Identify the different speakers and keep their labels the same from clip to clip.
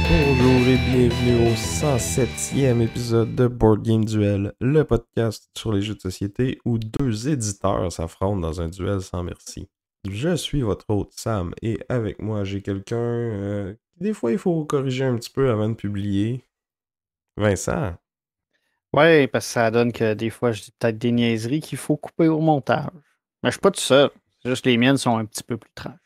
Speaker 1: Bonjour et bienvenue au 107e épisode de Board Game Duel, le podcast sur les jeux de société où deux éditeurs s'affrontent dans un duel sans merci. Je suis votre hôte Sam et avec moi j'ai quelqu'un qui des fois il faut corriger un petit peu avant de publier. Vincent.
Speaker 2: Ouais, parce que ça donne que des fois, je dis peut-être des niaiseries qu'il faut couper au montage. Mais je suis pas tout seul. C'est juste que les miennes sont un petit peu plus trash.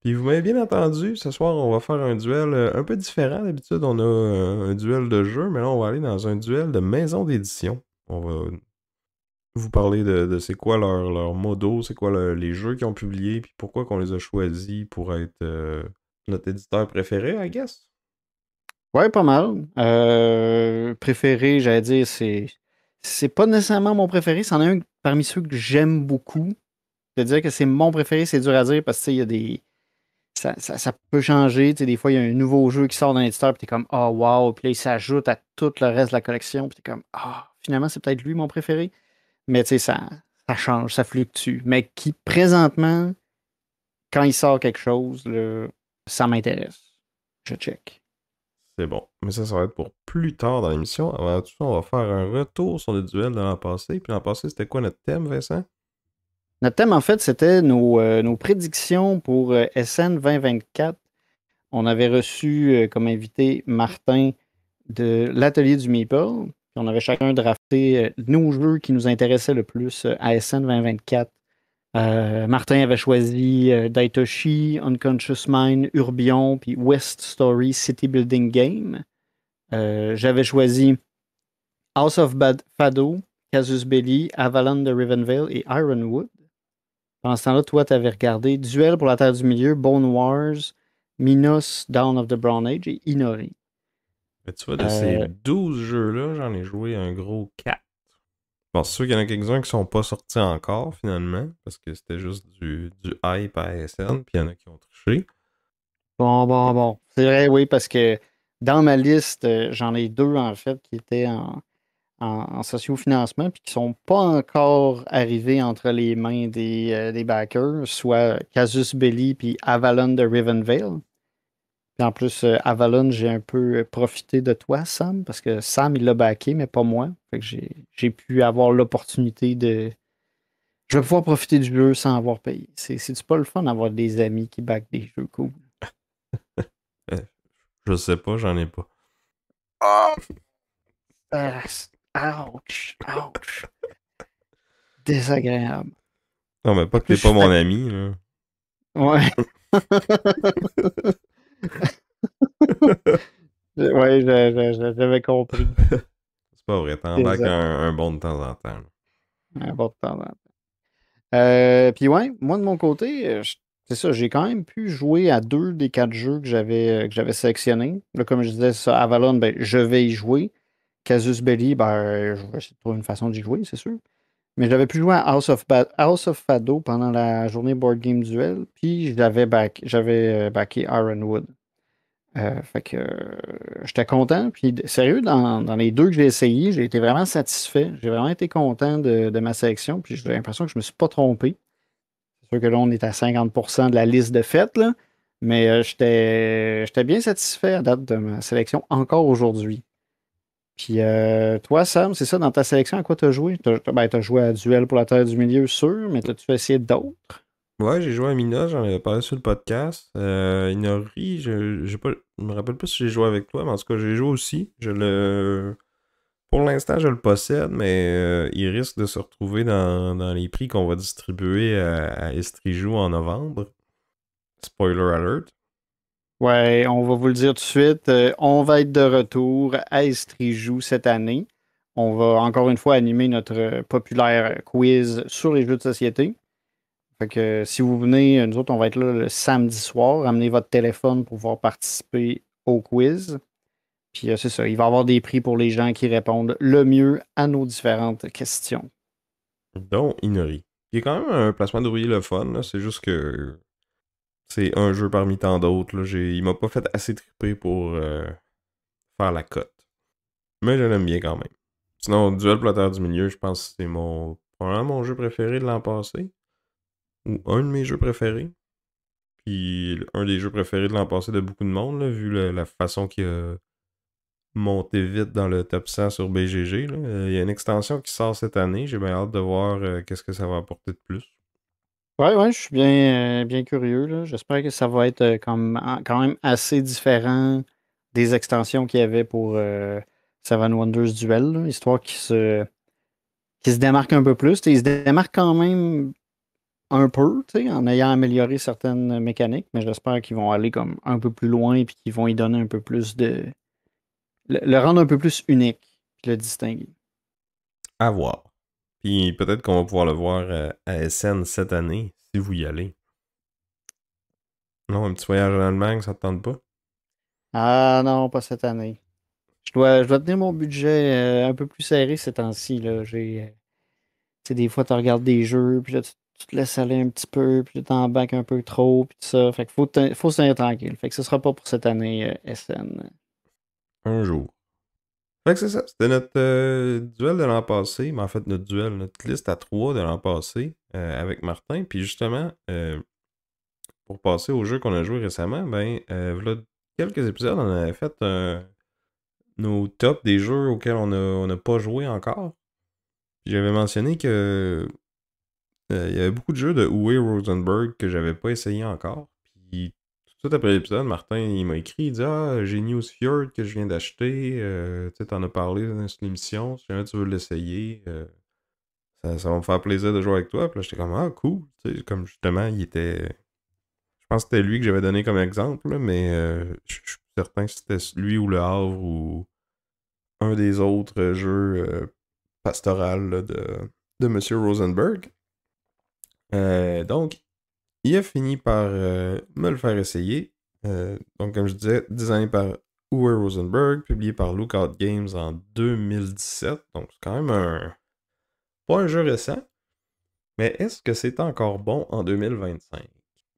Speaker 1: Puis vous m'avez bien entendu, ce soir on va faire un duel un peu différent. D'habitude on a un duel de jeu, mais là on va aller dans un duel de maison d'édition. On va vous parler de c'est quoi leur modo, c'est quoi les jeux qu'ils ont publiés, puis pourquoi qu'on les a choisis pour être notre éditeur préféré, I guess.
Speaker 2: Ouais, pas mal. Préféré, j'allais dire, c'est pas nécessairement mon préféré. C'en est un parmi ceux que j'aime beaucoup. De dire que c'est mon préféré, c'est dur à dire parce que tu sais, il y a des. Ça peut changer. Tu sais, des fois, il y a un nouveau jeu qui sort d'un éditeur, puis t'es comme oh wow, puis là, il s'ajoute à tout le reste de la collection, puis t'es comme ah, finalement, c'est peut-être lui mon préféré. Mais tu sais, ça change, ça fluctue. Mais qui, présentement, quand il sort quelque chose, là, ça m'intéresse. Je check.
Speaker 1: C'est bon. Mais ça va être pour plus tard dans l'émission. Avant tout ça, on va faire un retour sur le duel de l'an passé. Puis l'an passé, c'était quoi notre thème, Vincent?
Speaker 2: Notre thème, en fait, c'était nos prédictions pour SN 2024. On avait reçu comme invité Martin de l'Atelier du Meeple. Puis on avait chacun drafté nos jeux qui nous intéressaient le plus à SN 2024. Martin avait choisi Daitoshi, Unconscious Mind, Urbion, puis West Story City Building Game. J'avais choisi House of Fado, Casus Belli, Avalon de Rivenvale et Ironwood. Pendant ce temps-là, toi, tu avais regardé Duel pour la Terre du Milieu, Bone Wars, Minos, Dawn of the Brown Age et Inori.
Speaker 1: Mais tu vois, de ces
Speaker 2: Euh,
Speaker 1: 12 jeux-là, j'en ai joué un gros 4. Bon, c'est sûr qu'il y en a quelques-uns qui sont pas sortis encore, finalement, parce que c'était juste du hype à ASN, puis il y en a qui ont triché.
Speaker 2: bon. C'est vrai, oui, parce que dans ma liste, j'en ai deux, en fait, qui étaient en sociofinancement, puis qui sont pas encore arrivés entre les mains des backers, soit Casus Belli puis Avalon de Rivenvale. Puis en plus, Avalon, j'ai un peu profité de toi, Sam, parce que Sam, il l'a backé, mais pas moi. Fait que j'ai pu avoir l'opportunité de. Je vais pouvoir profiter du jeu sans avoir payé. C'est pas le fun d'avoir des amis qui backent des jeux cool.
Speaker 1: Euh, je sais pas, j'en ai pas.
Speaker 2: Ah! Ouch. Désagréable.
Speaker 1: Non, mais pas
Speaker 2: En
Speaker 1: que
Speaker 2: plus,
Speaker 1: t'es
Speaker 2: je
Speaker 1: pas
Speaker 2: suis
Speaker 1: mon ami, là.
Speaker 2: Ouais. Ouais, j'avais compris.
Speaker 1: C'est pas vrai, t'en back
Speaker 2: Désolé.
Speaker 1: un bon de temps en temps, là.
Speaker 2: Un bon de temps en temps. Puis ouais, moi de mon côté, c'est ça, j'ai quand même pu jouer à deux des quatre jeux que j'avais sélectionnés. Là, comme je disais, ça, Avalon, ben, je vais y jouer. Casus Belli, ben, je vais essayer de trouver une façon d'y jouer, c'est sûr. Mais j'avais pu jouer à House of Fado pendant la journée Board Game Duel, puis j'avais backé Ironwood. Fait que j'étais content. Puis sérieux, dans les deux que j'ai essayés, j'ai été vraiment satisfait. J'ai vraiment été content de ma sélection. Puis j'ai l'impression que je ne me suis pas trompé. C'est sûr que là, on est à 50% de la liste de fêtes, là. Mais j'étais bien satisfait à date de ma sélection encore aujourd'hui. Puis toi, Sam, c'est ça, dans ta sélection, à quoi tu as joué? T'as joué à Duel pour la Terre du Milieu, sûr, mais t'as-tu essayé d'autres?
Speaker 1: Ouais, j'ai joué à Mina, j'en avais parlé sur le podcast. Inori, je me rappelle pas si j'ai joué avec toi, mais en tout cas, j'ai joué aussi. Pour l'instant, je le possède, mais il risque de se retrouver dans les prix qu'on va distribuer à Estrijou en novembre. Spoiler alert.
Speaker 2: Ouais, on va vous le dire tout de suite. On va être de retour à Estrijou cette année. On va encore une fois animer notre populaire quiz sur les jeux de société. Fait que si vous venez, nous autres, on va être là le samedi soir. Amenez votre téléphone pour pouvoir participer au quiz. Puis c'est ça, il va y avoir des prix pour les gens qui répondent le mieux à nos différentes questions.
Speaker 1: Dont Inori. Il est quand même un placement d'ouvrier le fun, là. C'est juste que c'est un jeu parmi tant d'autres, là. Il m'a pas fait assez triper pour faire la cote. Mais je l'aime bien quand même. Sinon, Duel Plotter du milieu, je pense que c'est probablement mon jeu préféré de l'an passé. Ou un de mes jeux préférés. Puis un des jeux préférés de l'an passé de beaucoup de monde, là, vu la façon qu'il a monté vite dans le top 100 sur BGG. Là. Il y a une extension qui sort cette année. J'ai bien hâte de voir qu'est-ce que ça va apporter de plus.
Speaker 2: Ouais, ouais, je suis bien curieux, là. J'espère que ça va être quand même assez différent des extensions qu'il y avait pour Seven Wonders Duel, là, histoire qu'il se démarque un peu plus. T'sais, il se démarque quand même un peu, en ayant amélioré certaines mécaniques, mais j'espère qu'ils vont aller comme un peu plus loin et qu'ils vont y donner un peu plus de. Le rendre un peu plus unique, puis le distinguer.
Speaker 1: À voir. Puis peut-être qu'on va pouvoir le voir à SN cette année, si vous y allez. Non, un petit voyage en Allemagne, ça te tente pas?
Speaker 2: Ah non, pas cette année. Je dois tenir mon budget un peu plus serré ces temps-ci, là. Tu sais, des fois, tu regardes des jeux, puis là, tu te laisses aller un petit peu, puis là, t'embarques un peu trop, puis tout ça. Fait qu'il faut se tenir tranquille. Fait que ce sera pas pour cette année SN.
Speaker 1: Un jour. Fait que c'est ça. C'était notre duel de l'an passé. Mais en fait, notre liste à 3 de l'an passé avec Martin. Puis justement, pour passer au jeu qu'on a joué récemment, ben, voilà quelques épisodes, on avait fait nos tops des jeux auxquels on n'a pas joué encore. Puis j'avais mentionné que il y avait beaucoup de jeux de Uwe Rosenberg que j'avais pas essayé encore. Puis tout de suite après l'épisode, Martin il m'a écrit, il dit ah, j'ai News Fjord que je viens d'acheter. Tu sais, t'en as parlé dans cette émission. Si jamais tu veux l'essayer, ça va me faire plaisir de jouer avec toi. Puis là, j'étais comme ah, cool. Tu sais, comme justement, il était. Je pense que c'était lui que j'avais donné comme exemple, là, mais je suis certain que c'était lui ou Le Havre ou un des autres jeux pastoraux là, de Monsieur Rosenberg. Donc, il a fini par me le faire essayer. Donc, comme je disais, designé par Uwe Rosenberg, publié par Lookout Games en 2017. Donc, c'est quand même pas un jeu récent. Mais est-ce que c'est encore bon en 2025?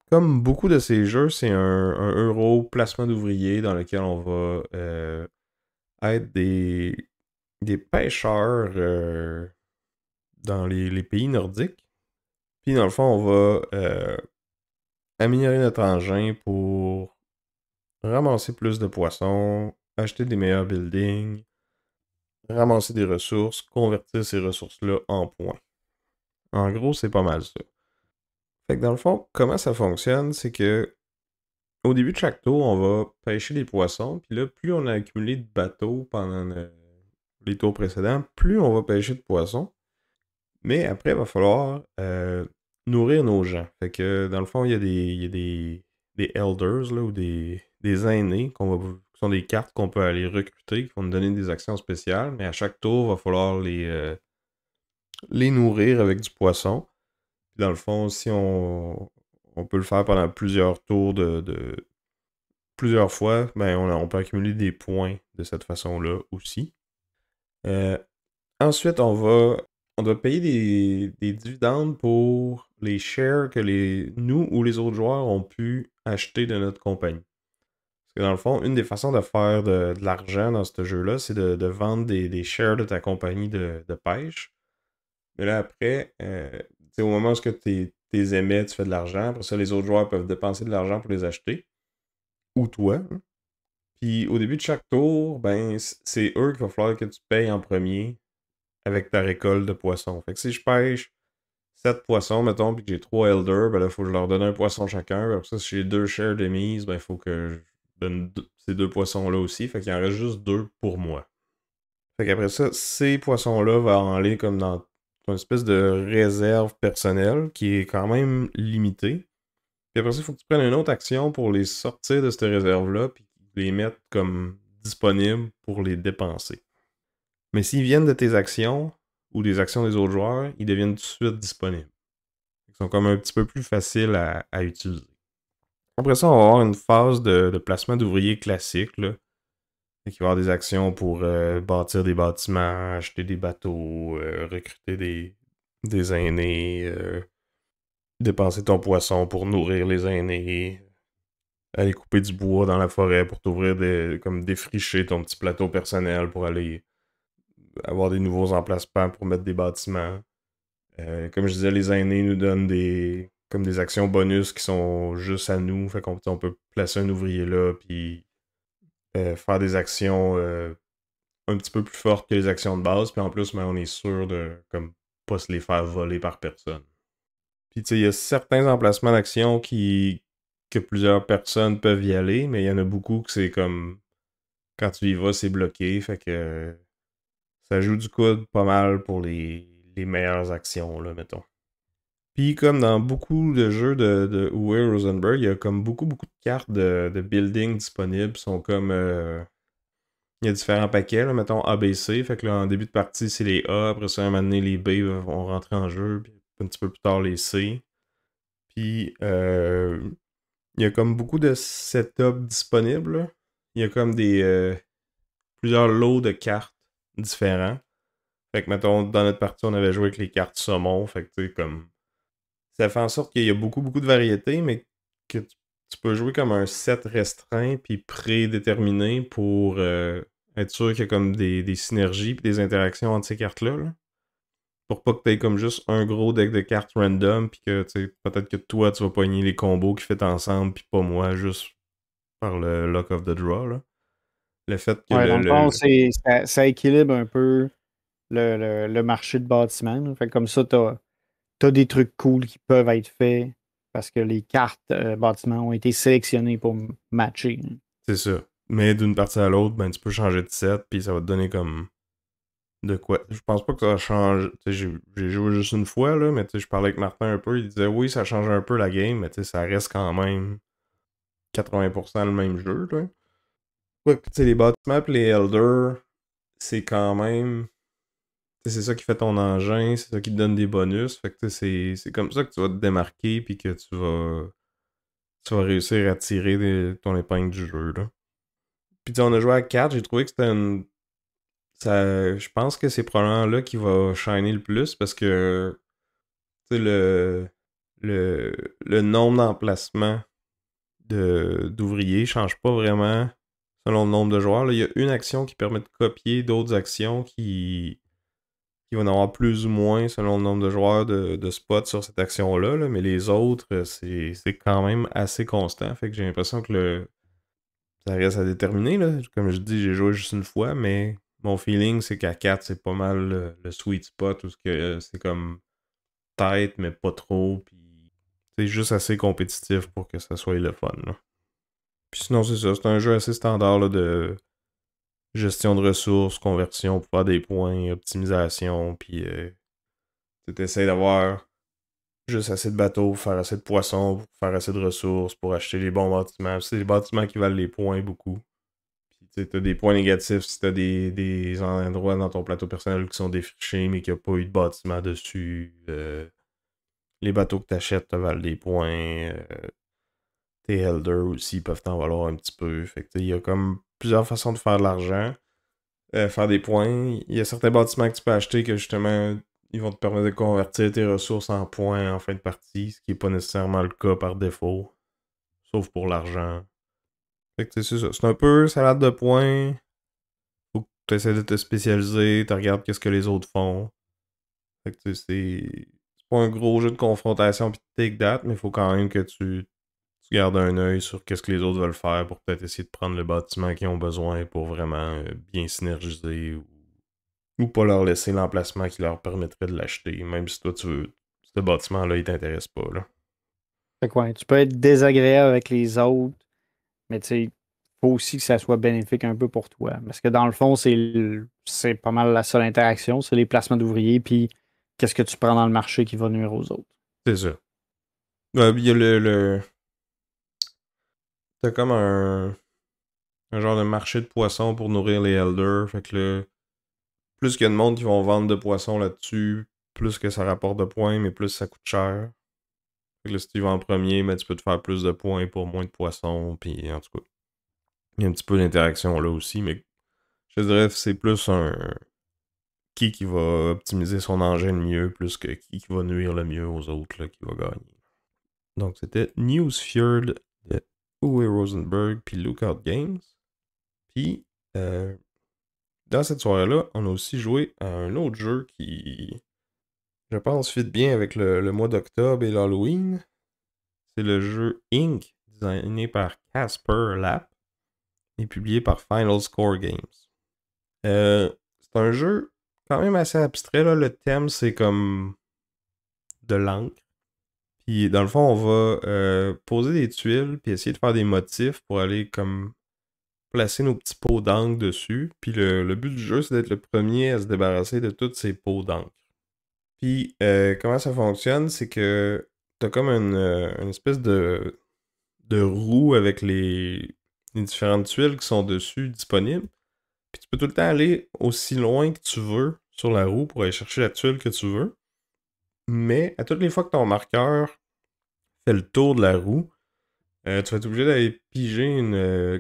Speaker 1: Comme beaucoup de ces jeux, c'est un euro placement d'ouvriers dans lequel on va être des pêcheurs dans les pays nordiques. Puis dans le fond, on va améliorer notre engin pour ramasser plus de poissons, acheter des meilleurs buildings, ramasser des ressources, convertir ces ressources-là en points. En gros, c'est pas mal ça. Fait que dans le fond, comment ça fonctionne, c'est que au début de chaque tour, on va pêcher des poissons, puis là, plus on a accumulé de bateaux pendant les tours précédents, plus on va pêcher de poissons. Mais après, il va falloir nourrir nos gens. Fait que dans le fond, il y a des elders là, ou des aînés qui sont des cartes qu'on peut aller recruter, qui vont nous donner des actions spéciales, mais à chaque tour, il va falloir les nourrir avec du poisson. Puis dans le fond, si on peut le faire pendant plusieurs tours de plusieurs fois, ben on peut accumuler des points de cette façon-là aussi. Euh, Ensuite, on doit payer des dividendes pour les shares que nous ou les autres joueurs ont pu acheter de notre compagnie. Parce que dans le fond, une des façons de faire de l'argent dans ce jeu-là, c'est de vendre des shares de ta compagnie de pêche. Mais là, après, au moment où tu les émets, tu fais de l'argent. Après ça, les autres joueurs peuvent dépenser de l'argent pour les acheter. Ou toi. Hein. Puis au début de chaque tour, ben, c'est eux qu'il va falloir que tu payes en premier avec ta récolte de poissons. Fait que si je pêche 7 poissons, mettons, puis que j'ai 3 elders, ben là, il faut que je leur donne un poisson chacun. Après ça, si j'ai 2 shares de mise, ben il faut que je donne ces 2 poissons-là aussi. Fait qu'il en reste juste 2 pour moi. Fait qu'après ça, ces poissons-là vont aller comme dans une espèce de réserve personnelle qui est quand même limitée. Puis après ça, il faut que tu prennes une autre action pour les sortir de cette réserve-là, puis les mettre comme disponibles pour les dépenser. Mais s'ils viennent de tes actions ou des actions des autres joueurs, ils deviennent tout de suite disponibles. Ils sont comme un petit peu plus faciles à utiliser. Après ça, on va avoir une phase de placement d'ouvriers classique. Là. Fait qu'il va y avoir des actions pour bâtir des bâtiments, acheter des bateaux, recruter des aînés, dépenser ton poisson pour nourrir les aînés, aller couper du bois dans la forêt pour t'ouvrir comme défricher ton petit plateau personnel pour aller avoir des nouveaux emplacements pour mettre des bâtiments. Comme je disais, les aînés nous donnent comme des actions bonus qui sont juste à nous. Fait qu'on on peut placer un ouvrier là, puis faire des actions un petit peu plus fortes que les actions de base. Puis en plus, on est sûr de comme pas se les faire voler par personne. Puis tu sais, il y a certains emplacements d'action que plusieurs personnes peuvent y aller, mais il y en a beaucoup que c'est comme quand tu y vas, c'est bloqué. Fait que ça joue du coude pas mal pour les meilleures actions, là, mettons. Puis comme dans beaucoup de jeux de Uwe Rosenberg, il y a comme beaucoup de cartes de building disponibles. Sont comme il y a différents paquets, là, mettons A, B, C. Fait que là, en début de partie, c'est les A. Après ça, un moment donné, les B vont rentrer en jeu. Puis un petit peu plus tard, les C. Puis il y a comme beaucoup de setups disponibles, là. Il y a comme plusieurs lots de cartes différents. Fait que, mettons, dans notre partie, on avait joué avec les cartes saumon. Fait que, tu sais, comme ça fait en sorte qu'il y a beaucoup de variétés, mais que tu peux jouer comme un set restreint puis prédéterminé pour être sûr qu'il y a comme des synergies puis des interactions entre ces cartes-là. Là. Pour pas que tu aies comme juste un gros deck de cartes random puis que tu sais, peut-être que toi tu vas pogner les combos qui fait ensemble puis pas moi juste par le luck of the draw. Là. Le fait que
Speaker 2: Ouais, dans le fond, ça équilibre un peu le marché de bâtiment. Là. Fait que comme ça, t'as des trucs cool qui peuvent être faits parce que les cartes bâtiments ont été sélectionnées pour matcher. Là.
Speaker 1: c'est ça. Mais d'une partie à l'autre, ben tu peux changer de set puis ça va te donner comme de quoi. Je pense pas que ça change. J'ai joué juste une fois, là, mais je parlais avec Martin un peu. Il disait oui, ça change un peu la game, mais ça reste quand même 80% le même jeu. Là. Ouais, puis les bâtiments pis les elders, c'est quand même. C'est ça qui fait ton engin, c'est ça qui te donne des bonus. Fait que c'est comme ça que tu vas te démarquer puis que tu vas réussir à tirer ton épingle du jeu. Là. Puis on a joué à 4, j'ai trouvé que c'était une. Je pense que c'est probablement là qui va shiner le plus parce que tu sais, le nombre d'emplacements d'ouvriers change pas vraiment selon le nombre de joueurs. Là, il y a une action qui permet de copier d'autres actions qui vont en avoir plus ou moins selon le nombre de joueurs de spots sur cette action-là. Là, mais les autres, c'est quand même assez constant. Fait que j'ai l'impression que ça reste à déterminer. Là. Comme je dis, j'ai joué juste une fois, mais mon feeling, c'est qu'à 4, c'est pas mal le sweet spot où c'est comme tête, mais pas trop. Puis c'est juste assez compétitif pour que ça soit le fun. Là. Puis sinon, c'est ça. C'est un jeu assez standard là, de gestion de ressources, conversion pour faire des points, optimisation. Puis tu essaies d'avoir juste assez de bateaux pour faire assez de poissons, pour faire assez de ressources, pour acheter les bons bâtiments. C'est les bâtiments qui valent les points beaucoup. Puis tu as des points négatifs si tu as des endroits dans ton plateau personnel qui sont défrichés mais qu'il n'y a pas eu de bâtiment dessus. Les bateaux que tu achètes te valent des points. Tes elders aussi peuvent t'en valoir un petit peu. Fait que il y a comme plusieurs façons de faire de l'argent. Faire des points. Il y a certains bâtiments que tu peux acheter que justement ils vont te permettre de convertir tes ressources en points en fin de partie, ce qui n'est pas nécessairement le cas par défaut. Sauf pour l'argent. Fait que c'est ça. C'est un peu salade de points. Faut que tu essaies de te spécialiser, tu regardes qu'est-ce que les autres font. Fait que c'est pas un gros jeu de confrontation pis de take that, mais il faut quand même que tu gardes un œil sur qu'est-ce que les autres veulent faire pour peut-être essayer de prendre le bâtiment qu'ils ont besoin pour vraiment bien synergiser ou pas leur laisser l'emplacement qui leur permettrait de l'acheter, même si toi tu veux ce bâtiment-là il t'intéresse pas là.
Speaker 2: Fait que ouais, tu peux être désagréable avec les autres, mais tu sais, faut aussi que ça soit bénéfique un peu pour toi. Parce que dans le fond, c'est pas mal la seule interaction, c'est les placements d'ouvriers, puis qu'est-ce que tu prends dans le marché qui va nuire aux autres.
Speaker 1: C'est ça. Il y a t'as comme un genre de marché de poissons pour nourrir les elders. Fait que là, plus qu'il y a de monde qui vont vendre de poissons là-dessus, plus que ça rapporte de points, mais plus ça coûte cher. Fait que là, si tu vas en premier, mais tu peux te faire plus de points pour moins de poissons. Puis en tout cas, il y a un petit peu d'interaction là aussi, mais Je dirais que c'est plus un qui va optimiser son engin le mieux, plus que qui va nuire le mieux aux autres là, qui va gagner. Donc c'était Newsfjord de Uwe Rosenberg puis Lookout Games. Puis dans cette soirée-là, on a aussi joué à un autre jeu qui, je pense, fit bien avec le mois d'octobre et l'Halloween. C'est le jeu Ink, designé par Casper Lap et publié par Final Score Games. C'est un jeu quand même assez abstrait, là. Le thème, c'est comme de l'encre. Puis dans le fond, on va poser des tuiles puis essayer de faire des motifs pour aller comme placer nos petits pots d'encre dessus. Puis le but du jeu, c'est d'être le premier à se débarrasser de toutes ces pots d'encre. Puis comment ça fonctionne, c'est que t'as comme une espèce de roue avec les différentes tuiles qui sont dessus disponibles. Puis tu peux tout le temps aller aussi loin que tu veux sur la roue pour aller chercher la tuile que tu veux. Mais à toutes les fois que ton marqueur fait le tour de la roue, tu vas être obligé d'aller piger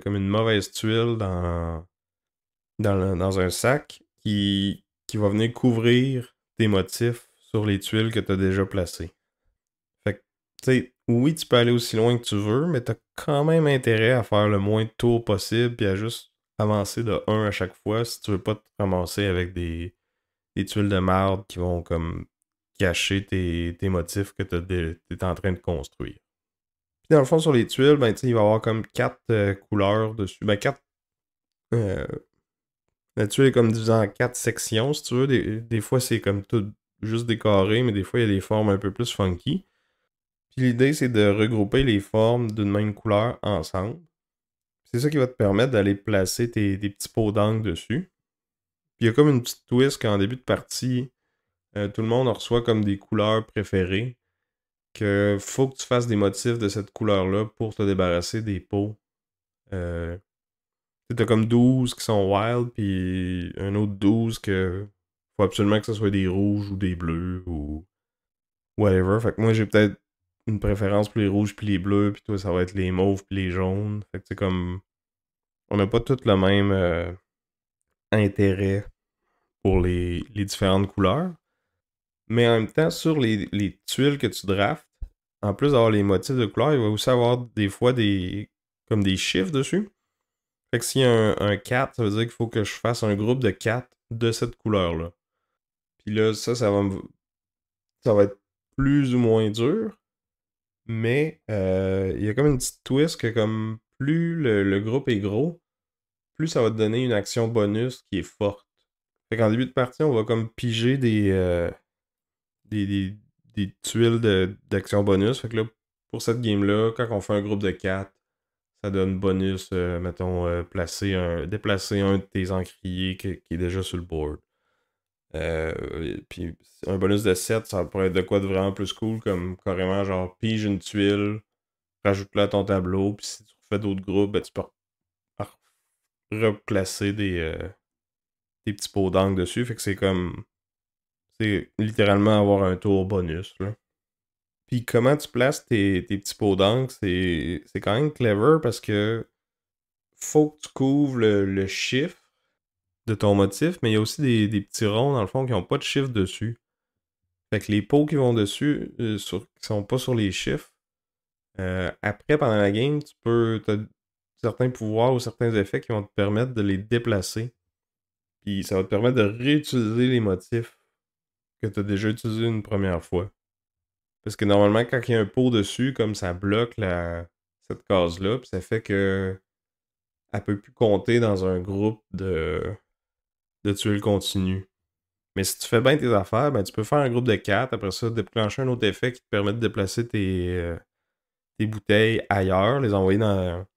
Speaker 1: comme une mauvaise tuile dans un sac qui va venir couvrir tes motifs sur les tuiles que tu as déjà placées. Fait que, tu sais, oui, tu peux aller aussi loin que tu veux, mais tu as quand même intérêt à faire le moins de tours possible puis à juste avancer de 1 à chaque fois si tu veux pas te ramasser avec des tuiles de marde qui vont comme cacher tes motifs que t'es en train de construire. Puis dans le fond, sur les tuiles, ben, il va y avoir comme 4 couleurs dessus. Ben, 4. Euh, la tuile est comme divisée en 4 sections, si tu veux. Des fois, c'est comme tout juste décoré, mais des fois, il y a des formes un peu plus funky. Puis l'idée, c'est de regrouper les formes d'une même couleur ensemble. C'est ça qui va te permettre d'aller placer des petits pots d'encre dessus. Puis il y a comme une petite twist qu'en début de partie, tout le monde reçoit comme des couleurs préférées. Que faut que tu fasses des motifs de cette couleur-là pour te débarrasser des pots. T'as comme 12 qui sont wild, puis un autre 12 que faut absolument que ce soit des rouges ou des bleus ou whatever. Fait que moi, j'ai peut-être une préférence pour les rouges puis les bleus, puis toi, ça va être les mauves puis les jaunes. Fait que c'est comme... On n'a pas tous le même intérêt pour les différentes couleurs. Mais en même temps, sur les tuiles que tu draftes, en plus d'avoir les motifs de couleurs, il va aussi avoir des fois comme des chiffres dessus. Fait que s'il y a un 4, ça veut dire qu'il faut que je fasse un groupe de 4 de cette couleur-là. Puis là, ça va être plus ou moins dur. Mais il y a comme une petite twist que comme plus le groupe est gros, plus ça va te donner une action bonus qui est forte. Fait qu'en début de partie, on va comme piger des, des, des tuiles d'action bonus. Fait que là, pour cette game-là, quand on fait un groupe de 4, ça donne bonus, mettons, déplacer un de tes encriers qui est déjà sur le board. Puis un bonus de 7, ça pourrait être de quoi de vraiment plus cool, comme carrément genre pige une tuile, rajoute-la à ton tableau, puis si tu refais d'autres groupes, ben, tu peux replacer des petits pots d'encre dessus. Fait que c'est comme. C'est littéralement avoir un tour bonus, là. Puis comment tu places tes petits pots d'encre, c'est quand même clever parce que faut que tu couvres le chiffre de ton motif, mais il y a aussi des petits ronds dans le fond qui n'ont pas de chiffre dessus. Fait que les pots qui vont dessus, qui sont pas sur les chiffres, après, pendant la game, t'as certains pouvoirs ou certains effets qui vont te permettre de les déplacer. Puis ça va te permettre de réutiliser les motifs que tu as déjà utilisés une première fois. Parce que normalement, quand il y a un pot dessus, comme ça bloque cette case-là, puis ça fait que elle peut plus compter dans un groupe de tuiles continues. Mais si tu fais bien tes affaires, ben tu peux faire un groupe de 4, après ça, déclencher un autre effet qui te permet de déplacer tes bouteilles ailleurs, les envoyer dans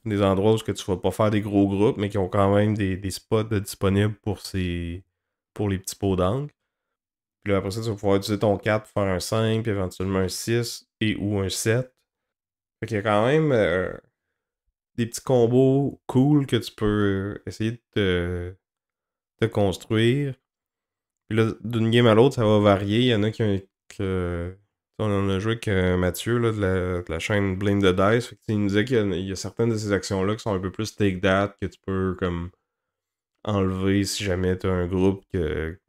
Speaker 1: des endroits où que tu vas pas faire des gros groupes, mais qui ont quand même des spots disponibles pour les petits pots d'encre. Puis là, après ça, tu vas pouvoir utiliser ton 4 pour faire un 5, puis éventuellement un 6 et ou un 7. Fait qu'il y a quand même des petits combos cool que tu peux essayer de te construire. Puis là, d'une game à l'autre, ça va varier. Il y en a on en a joué avec Mathieu là, de la chaîne Blame the Dice. Fait que, il nous disait qu'il y a certaines de ces actions-là qui sont un peu plus take that, que tu peux comme enlever si jamais t'as un groupe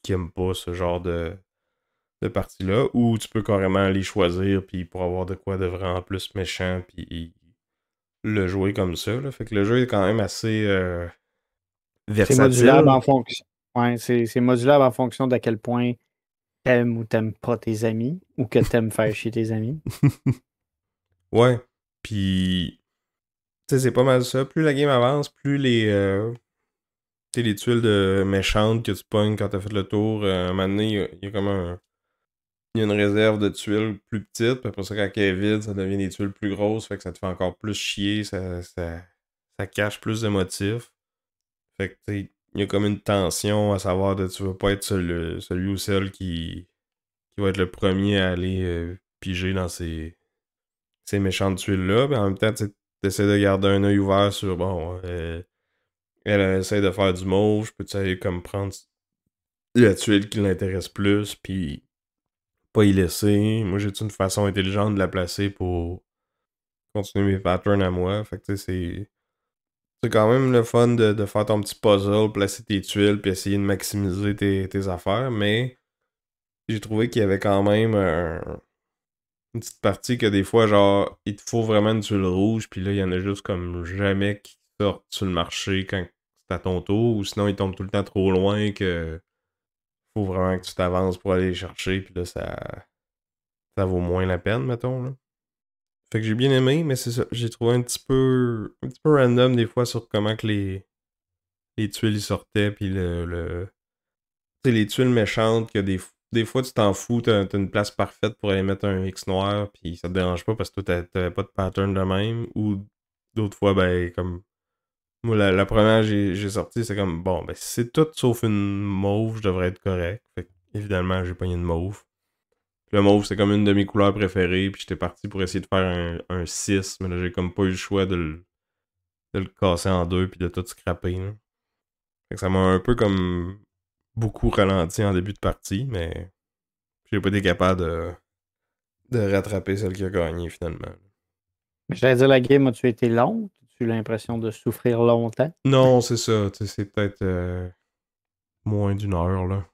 Speaker 1: qui aime pas ce genre de partie-là, ou tu peux carrément les choisir puis pour avoir de quoi de vraiment plus méchant puis le jouer comme ça. Là. Fait que le jeu est quand même assez
Speaker 2: C'est modulable
Speaker 1: versatile.
Speaker 2: en fonction. Ouais, c'est modulable en fonction de à quel point t'aimes ou t'aimes pas tes amis ou que t'aimes faire chier tes amis.
Speaker 1: Ouais. Puis, tu sais, c'est pas mal ça. Plus la game avance, plus tu sais, les tuiles de méchantes que tu pognes quand t'as fait le tour, à un moment donné, il y a comme il y a une réserve de tuiles plus petites, puis après ça, quand elle est vide, ça devient des tuiles plus grosses, fait que ça te fait encore plus chier, ça cache plus de motifs. Fait que, tu sais, il y a comme une tension à savoir de tu veux pas être celui ou celle qui va être le premier à aller piger dans ces méchantes tuiles-là, mais en même temps, tu essaies de garder un œil ouvert sur, bon, elle essaie de faire du mauve, je peux-tu aller comme prendre la tuile qui l'intéresse plus, puis pas y laisser. Moi, j'ai une façon intelligente de la placer pour continuer mes patterns à moi. Fait que tu sais, c'est quand même le fun de faire ton petit puzzle, placer tes tuiles, puis essayer de maximiser tes affaires, mais j'ai trouvé qu'il y avait quand même une petite partie que des fois, genre, il te faut vraiment une tuile rouge, puis là, il y en a juste comme jamais qui sortent sur le marché quand c'est à ton tour, ou sinon ils tombent tout le temps trop loin que faut vraiment que tu t'avances pour aller les chercher, puis là, ça vaut moins la peine, mettons, là. Fait que j'ai bien aimé, mais c'est ça. J'ai trouvé un petit peu random des fois sur comment que les tuiles y sortaient, puis tu sais, les tuiles méchantes, que des fois tu t'en fous, t'as une place parfaite pour aller mettre un X noir, puis ça te dérange pas parce que toi t'avais pas de pattern de même, ou d'autres fois, ben, comme moi, la première que j'ai sortie, c'est comme, bon, ben, si c'est tout sauf une mauve, je devrais être correct. Fait que, évidemment, j'ai pogné une mauve. Le mauve, c'est comme une de mes couleurs préférées, puis j'étais parti pour essayer de faire un 6, mais là, j'ai comme pas eu le choix de le casser en deux, puis de tout scraper, là. Fait que ça m'a un peu comme beaucoup ralenti en début de partie, mais j'ai pas été capable de rattraper celle qui a gagné, finalement.
Speaker 2: J'allais dire, la game, as-tu été longue? As-tu l'impression de souffrir longtemps?
Speaker 1: Non, c'est ça, tu sais, c'est peut-être moins d'une heure, là.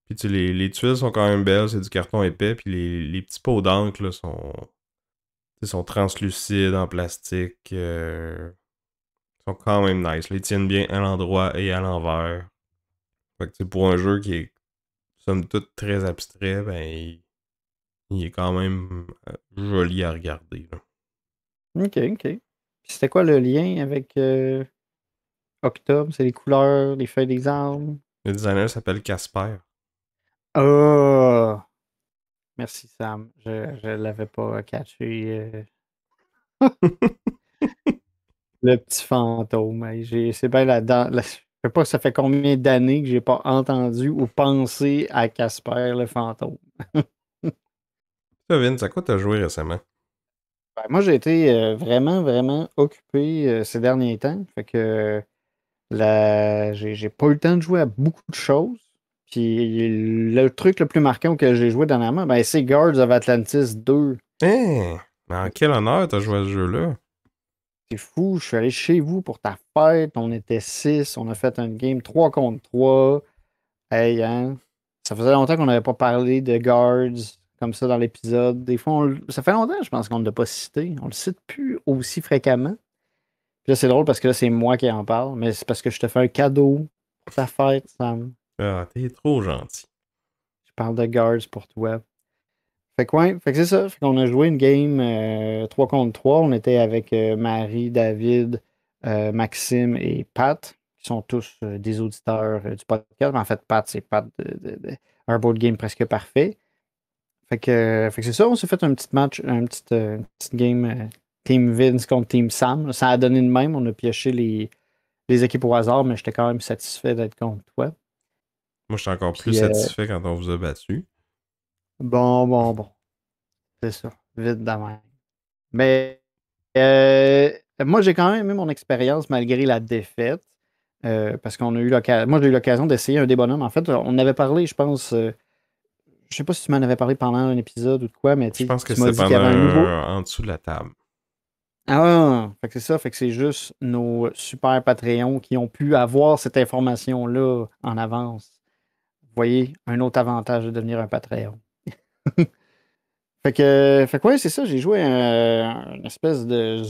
Speaker 1: Puis tu sais, les tuiles sont quand même belles, c'est du carton épais, puis les petits pots d'encre, là, sont translucides en plastique. Sont quand même nice. Là, ils tiennent bien à l'endroit et à l'envers. Fait que, tu sais, pour un jeu qui est, somme toute, très abstrait, ben, il est quand même joli à regarder, là.
Speaker 2: OK, OK. Puis c'était quoi le lien avec Octobre? C'est les couleurs, les feuilles des arbres?
Speaker 1: Le designer s'appelle Casper.
Speaker 2: Ah! Merci, Sam. Je l'avais pas catché. Le petit fantôme. Hey, c'est bien là-dedans. Je sais pas, ça fait combien d'années que j'ai pas entendu ou pensé à Casper le fantôme.
Speaker 1: Toi, Vince, à quoi t'as joué récemment?
Speaker 2: Ben, moi, j'ai été vraiment, vraiment occupé ces derniers temps. Fait que j'ai pas eu le temps de jouer à beaucoup de choses. Puis le truc le plus marquant que j'ai joué dernièrement, ben, c'est Guards of Atlantis 2.
Speaker 1: Hein? Mais en quel honneur t'as joué à ce jeu-là?
Speaker 2: C'est fou, je suis allé chez vous pour ta fête. On était 6, on a fait un game 3 contre 3. Hey, hein? Ça faisait longtemps qu'on n'avait pas parlé de Guards comme ça dans l'épisode. Des fois, ça fait longtemps, je pense qu'on ne l'a pas cité. On le cite plus aussi fréquemment. Puis là, c'est drôle parce que là, c'est moi qui en parle, mais c'est parce que je te fais un cadeau pour ta fête, Sam.
Speaker 1: Ah, t'es trop gentil.
Speaker 2: Je parle de Guards pour toi. Fait que ouais, fait que c'est ça. Fait qu'on a joué une game 3 contre 3. On était avec Marie, David, Maxime et Pat, qui sont tous des auditeurs du podcast. Mais en fait, Pat, c'est Pat un board game presque parfait. Fait que c'est ça, on s'est fait un petit match, une petite game Team Vince contre Team Sam. Ça a donné de même. On a pioché les équipes au hasard, mais j'étais quand même satisfait d'être contre toi.
Speaker 1: Moi, je suis encore plus
Speaker 2: Puis
Speaker 1: satisfait quand on vous a battu.
Speaker 2: bon. C'est ça. Vite de même. Mais moi, j'ai quand même aimé mon expérience malgré la défaite. Parce qu'on a eu l'occasion. Moi, j'ai eu l'occasion d'essayer un des bonhommes. En fait, on avait parlé, je pense. Je sais pas si tu m'en avais parlé pendant un épisode ou de quoi, mais
Speaker 1: Je pense que
Speaker 2: tu m'as
Speaker 1: c'était
Speaker 2: dit qu'il y
Speaker 1: pendant
Speaker 2: avait un nouveau.
Speaker 1: en dessous de la table.
Speaker 2: Ah, fait que c'est ça, fait que c'est juste nos super Patreons qui ont pu avoir cette information-là en avance. Vous voyez, un autre avantage de devenir un Patreon. Fait que ouais, c'est ça, j'ai joué une espèce de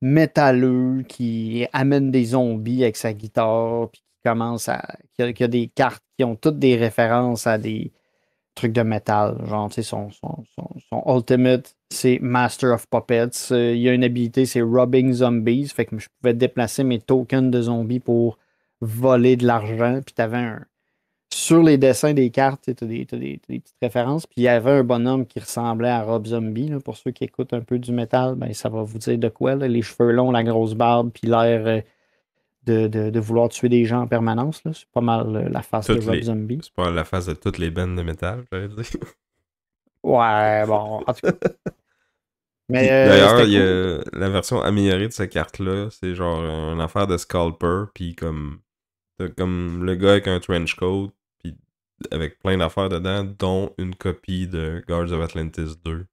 Speaker 2: métalleux qui amène des zombies avec sa guitare, puis qui a des cartes qui ont toutes des références à des trucs de métal. Genre, tu sais, son ultimate, c'est Master of Puppets. Il y a une habilité, c'est Robbing Zombies. Fait que je pouvais déplacer mes tokens de zombies pour voler de l'argent. Puis t'avais un. Sur les dessins des cartes, t'as des petites références. Puis il y avait un bonhomme qui ressemblait à Rob Zombie. Là. Pour ceux qui écoutent un peu du métal, ben, ça va vous dire de quoi. Là. Les cheveux longs, la grosse barbe, puis l'air de vouloir tuer des gens en permanence. Là. C'est pas mal la face de
Speaker 1: Toutes
Speaker 2: Rob
Speaker 1: les.
Speaker 2: Zombie.
Speaker 1: C'est pas la face de toutes les bandes de métal, j'allais dire.
Speaker 2: Ouais, bon, en tout cas. Mais
Speaker 1: Puis d'ailleurs,
Speaker 2: c'était
Speaker 1: il y
Speaker 2: cool.
Speaker 1: a la version améliorée de cette carte-là, c'est genre une affaire de scalper, puis comme t'as comme le gars avec un trench coat, puis avec plein d'affaires dedans, dont une copie de Guards of Atlantis 2.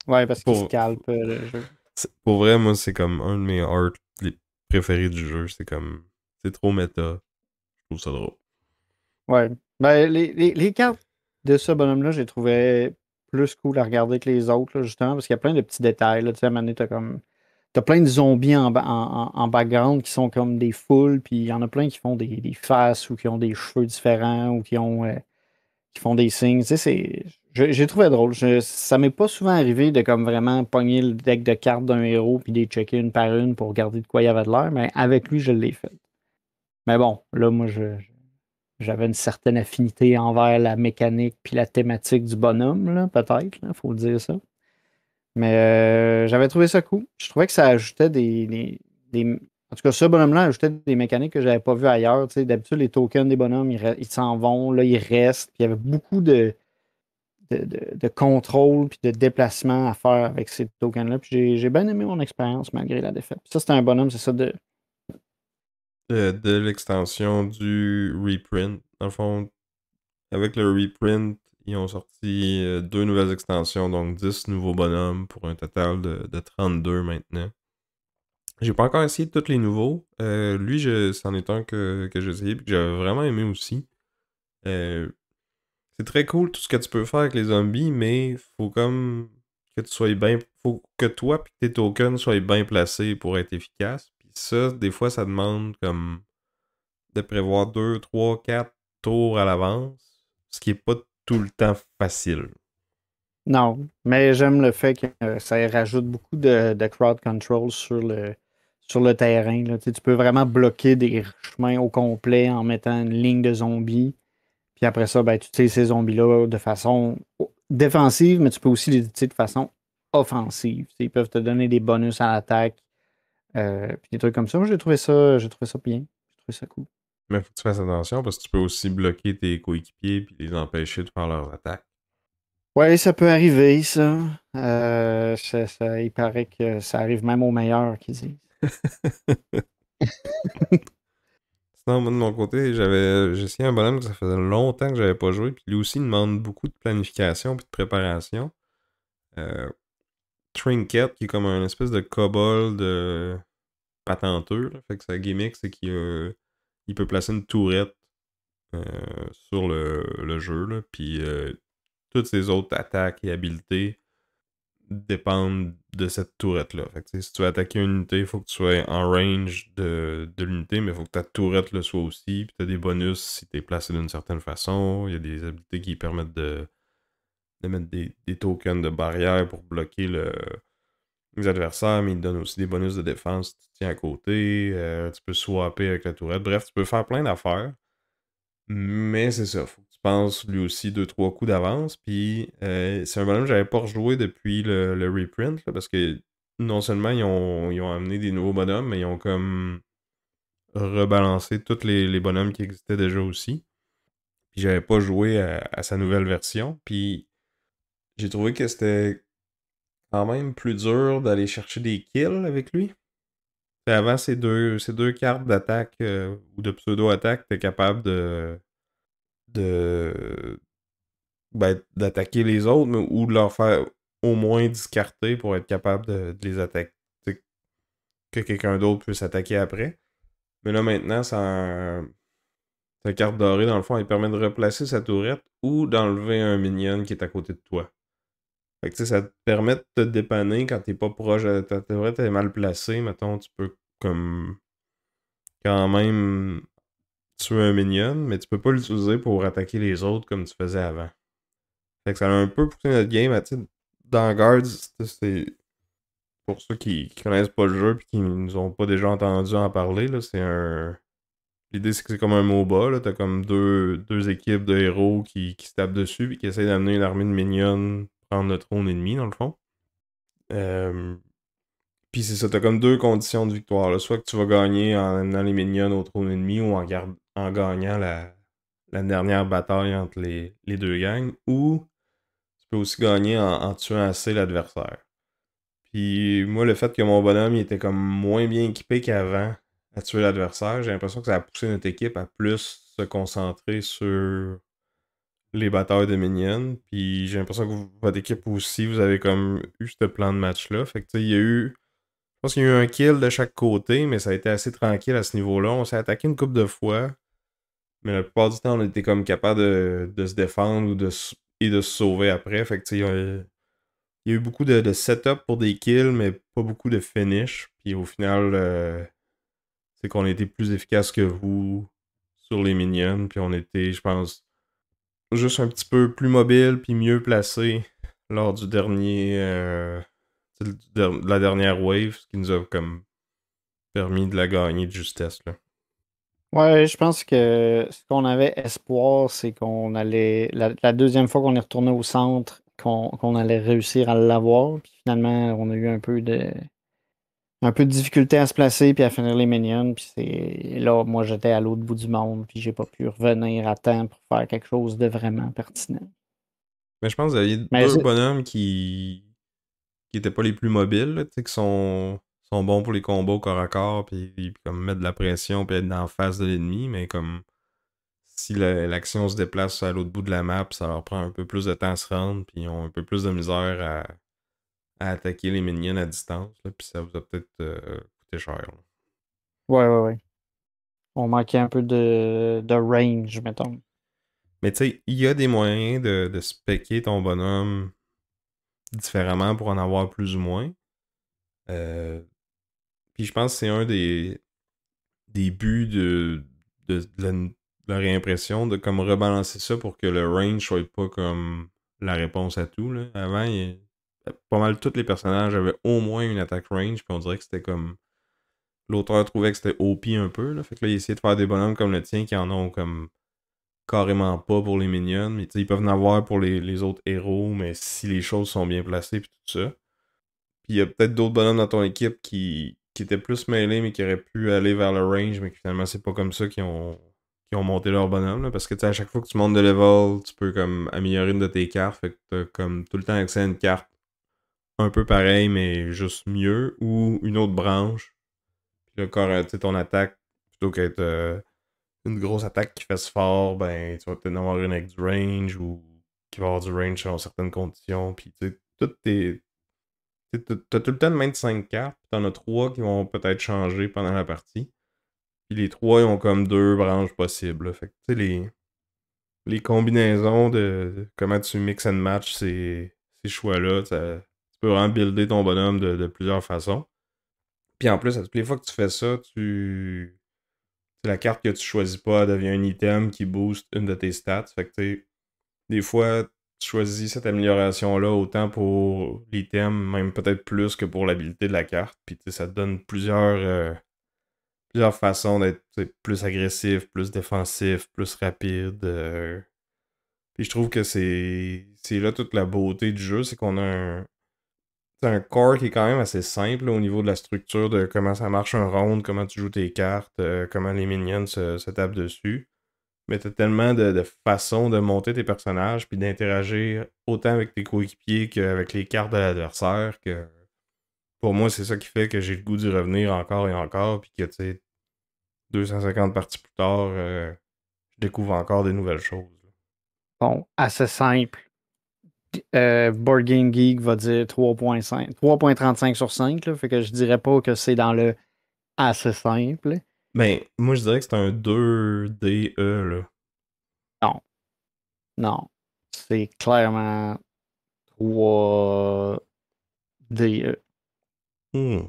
Speaker 2: Ouais, parce qu'il
Speaker 1: Pour,
Speaker 2: scalpe le jeu.
Speaker 1: pour vrai, moi, c'est comme un de mes arts les préférés du jeu. C'est comme. C'est trop méta. Je trouve ça drôle.
Speaker 2: Ouais. Ben, les cartes de ce bonhomme-là, j'ai trouvé plus cool à regarder que les autres, là, justement, parce qu'il y a plein de petits détails. Là. Tu sais, à un moment donné, t'as plein de zombies en background qui sont comme des foules, puis il y en a plein qui font des faces ou qui ont des cheveux différents ou qui font des signes. Tu sais, j'ai trouvé drôle. Ça m'est pas souvent arrivé de comme vraiment pogner le deck de cartes d'un héros puis les checker une par une pour regarder de quoi il y avait de l'air, mais avec lui, je l'ai fait. Mais bon, là, j'avais une certaine affinité envers la mécanique puis la thématique du bonhomme, là, peut-être, il faut le dire ça. Mais j'avais trouvé ça cool. Je trouvais que ça ajoutait En tout cas, ce bonhomme-là ajoutait des mécaniques que j'avais pas vues ailleurs. Tu sais, d'habitude, les tokens des bonhommes, ils s'en vont, là, ils restent. Puis il y avait beaucoup de contrôle puis de déplacement à faire avec ces tokens-là. Puis j'ai bien aimé mon expérience malgré la défaite. Puis ça, c'était un bonhomme, c'est ça de.
Speaker 1: De l'extension du reprint. Dans le fond, avec le reprint, ils ont sorti deux nouvelles extensions, donc 10 nouveaux bonhommes pour un total de 32 maintenant. J'ai pas encore essayé tous les nouveaux. Lui, c'en est un que j'ai essayé et que j'avais vraiment aimé aussi. Euh, c'est très cool tout ce que tu peux faire avec les zombies, mais faut comme que tu sois bien. Faut que toi et tes tokens soient bien placés pour être efficaces. Puis ça, des fois, ça demande comme de prévoir 2, 3, 4 tours à l'avance. Ce qui est pas tout le temps facile.
Speaker 2: Non, mais j'aime le fait que ça rajoute beaucoup de crowd control sur le terrain. Là. Tu sais, tu peux vraiment bloquer des chemins au complet en mettant une ligne de zombies. Puis après ça, ben, tu utilises ces zombies-là de façon défensive, mais tu peux aussi les utiliser de façon offensive. Tu sais, ils peuvent te donner des bonus à l'attaque, puis des trucs comme ça. Moi, j'ai trouvé ça bien. J'ai trouvé ça cool.
Speaker 1: Mais faut que tu fasses attention parce que tu peux aussi bloquer tes coéquipiers et les empêcher de faire leurs attaques.
Speaker 2: Ouais, ça peut arriver, ça. Il paraît que ça arrive même aux meilleurs qui disent.
Speaker 1: Sinon, moi de mon côté, j'ai essayé un bonhomme que ça faisait longtemps que j'avais pas joué, puis lui aussi il demande beaucoup de planification puis de préparation. Euh, Trinket, qui est comme un espèce de kobold patenteux, là. Fait que sa gimmick, c'est il peut placer une tourette sur le jeu, là, puis toutes ses autres attaques et habiletés dépendent de cette tourette-là. Fait que, tu sais, si tu veux attaquer une unité, il faut que tu sois en range de l'unité, mais il faut que ta tourette le soit aussi. Puis tu as des bonus si tu es placé d'une certaine façon. Il y a des habiletés qui permettent de mettre des tokens de barrière pour bloquer les adversaires, mais ils te donnent aussi des bonus de défense si tu tiens à côté. Tu peux swapper avec la tourette. Bref, tu peux faire plein d'affaires. Mais c'est ça, faut que tu penses lui aussi deux, trois coups d'avance. Puis c'est un bonhomme que j'avais pas rejoué depuis le reprint, là, parce que non seulement ils ont amené des nouveaux bonhommes, mais ils ont comme rebalancé tous les bonhommes qui existaient déjà aussi. Puis j'avais pas joué à sa nouvelle version. Puis j'ai trouvé que c'était quand même plus dur d'aller chercher des kills avec lui. Avant ces deux cartes d'attaque ou de pseudo-attaque, t'es capable de ben, d'attaquer les autres ou de leur faire au moins discarter pour être capable de les attaquer. Que quelqu'un d'autre puisse attaquer après. Mais là, maintenant, sa carte dorée, dans le fond, elle permet de replacer sa tourette ou d'enlever un minion qui est à côté de toi. Fait que, tu sais, ça te permet de te dépanner quand t'es pas proche de ta tourette, elle est mal placée. Mettons, tu peux comme quand même tuer un minion, mais tu peux pas l'utiliser pour attaquer les autres comme tu faisais avant. Fait que ça a un peu poussé notre game. Tu sais, dans Guards, c'est pour ceux qui connaissent pas le jeu et qui nous ont pas déjà entendu en parler, là, c'est un. L'idée, c'est que c'est comme un MOBA, là. T'as comme deux équipes de héros qui se tapent dessus et qui essayent d'amener une armée de minions prendre le trône ennemi, dans le fond. Euh, Puis c'est ça, t'as comme deux conditions de victoire, là. Soit que tu vas gagner en amenant les minions au trône ennemi ou en gagnant la dernière bataille entre les deux gangs, ou tu peux aussi gagner en tuant assez l'adversaire. Puis moi, le fait que mon bonhomme il était comme moins bien équipé qu'avant à tuer l'adversaire, j'ai l'impression que ça a poussé notre équipe à plus se concentrer sur les batailles de minions. Puis j'ai l'impression que votre équipe aussi, vous avez comme eu ce plan de match-là. Fait que tu sais, il y a eu. Je pense qu'il y a eu un kill de chaque côté, mais ça a été assez tranquille à ce niveau-là. On s'est attaqué une couple de fois, mais la plupart du temps, on était comme capable de se défendre ou et de se sauver après. Fait que tu sais, il y a eu beaucoup de setup pour des kills, mais pas beaucoup de finish. Puis au final, c'est qu'on a été plus efficace que vous sur les minions. Puis on était, je pense, juste un petit peu plus mobile puis mieux placé lors du dernier, de la dernière wave, ce qui nous a comme permis de la gagner de justesse, là.
Speaker 2: Ouais, je pense que ce qu'on avait espoir, c'est qu'on allait. La deuxième fois qu'on est retourné au centre, qu'on allait réussir à l'avoir. Puis finalement, on a eu un peu de difficulté à se placer puis à finir les minions. Puis c'est là, moi, j'étais à l'autre bout du monde. Puis j'ai pas pu revenir à temps pour faire quelque chose de vraiment pertinent.
Speaker 1: Mais je pense que vous aviez
Speaker 2: Mais
Speaker 1: deux bonhommes qui étaient pas les plus mobiles, là, tu sais, qui sont bons pour les combos corps à corps, puis comme mettre de la pression, puis être dans la face de l'ennemi, mais comme si l'action se déplace à l'autre bout de la map, ça leur prend un peu plus de temps à se rendre, puis ils ont un peu plus de misère à attaquer les minions à distance, là, puis ça vous a peut-être coûté cher, là.
Speaker 2: ouais, ouais, ouais. On manquait un peu de range, mettons.
Speaker 1: Mais tu sais, il y a des moyens de spécer ton bonhomme différemment pour en avoir plus ou moins. Euh, Puis je pense que c'est un des buts de la réimpression, de comme rebalancer ça pour que le range soit pas comme la réponse à tout, là. Avant, pas mal tous les personnages avaient au moins une attaque range, puis on dirait que c'était comme. L'auteur trouvait que c'était OP un peu, là. Fait que là, il essayait de faire des bonhommes comme le tien qui en ont comme carrément pas pour les minions, mais tu sais, ils peuvent en avoir pour les autres héros, mais si les choses sont bien placées, puis tout ça. Puis il y a peut-être d'autres bonhommes dans ton équipe qui étaient plus mêlés, mais qui auraient pu aller vers le range, mais que finalement, c'est pas comme ça qu'ils ont monté leur bonhomme, là. Parce que, tu sais, à chaque fois que tu montes de level, tu peux comme améliorer une de tes cartes. Fait que t'as comme tout le temps accès à une carte un peu pareille, mais juste mieux, ou une autre branche. Puis là, quand tu sais, ton attaque, plutôt qu'être une grosse attaque qui fasse fort, ben, tu vas peut-être en avoir une avec du range, ou qui va avoir du range selon certaines conditions. Puis, tu sais, toutes tes t'as tout le temps de main de 5 cartes, puis t'en as 3 qui vont peut-être changer pendant la partie. Puis les 3 ils ont comme 2 branches possibles, là. Fait que tu sais, les combinaisons de comment tu mix and match ces choix-là, tu peux vraiment builder ton bonhomme de plusieurs façons. Puis en plus, à toutes les fois que tu fais ça, la carte que tu choisis pas elle devient un item qui booste une de tes stats. Fait que tu sais, des fois, tu choisis cette amélioration-là autant pour l'item, même peut-être plus que pour l'habilité de la carte. Puis tu sais, ça te donne plusieurs façons d'être plus agressif, plus défensif, plus rapide. Puis je trouve que c'est là toute la beauté du jeu, c'est qu'on a un core qui est quand même assez simple là, au niveau de la structure de comment ça marche un round, comment tu joues tes cartes, comment les minions se tapent dessus. Mais t'as tellement de façons de monter tes personnages puis d'interagir autant avec tes coéquipiers qu'avec les cartes de l'adversaire que pour moi, c'est ça qui fait que j'ai le goût d'y revenir encore et encore puis que, tu sais, 250 parties plus tard, je découvre encore des nouvelles choses.
Speaker 2: Bon, assez simple. Board Game Geek va dire 3.5, 3.35 sur 5, là, fait que je dirais pas que c'est dans le assez simple.
Speaker 1: Ben, moi, je dirais que c'est un 2DE, là.
Speaker 2: Non, non. C'est clairement 3D.
Speaker 1: Hmm.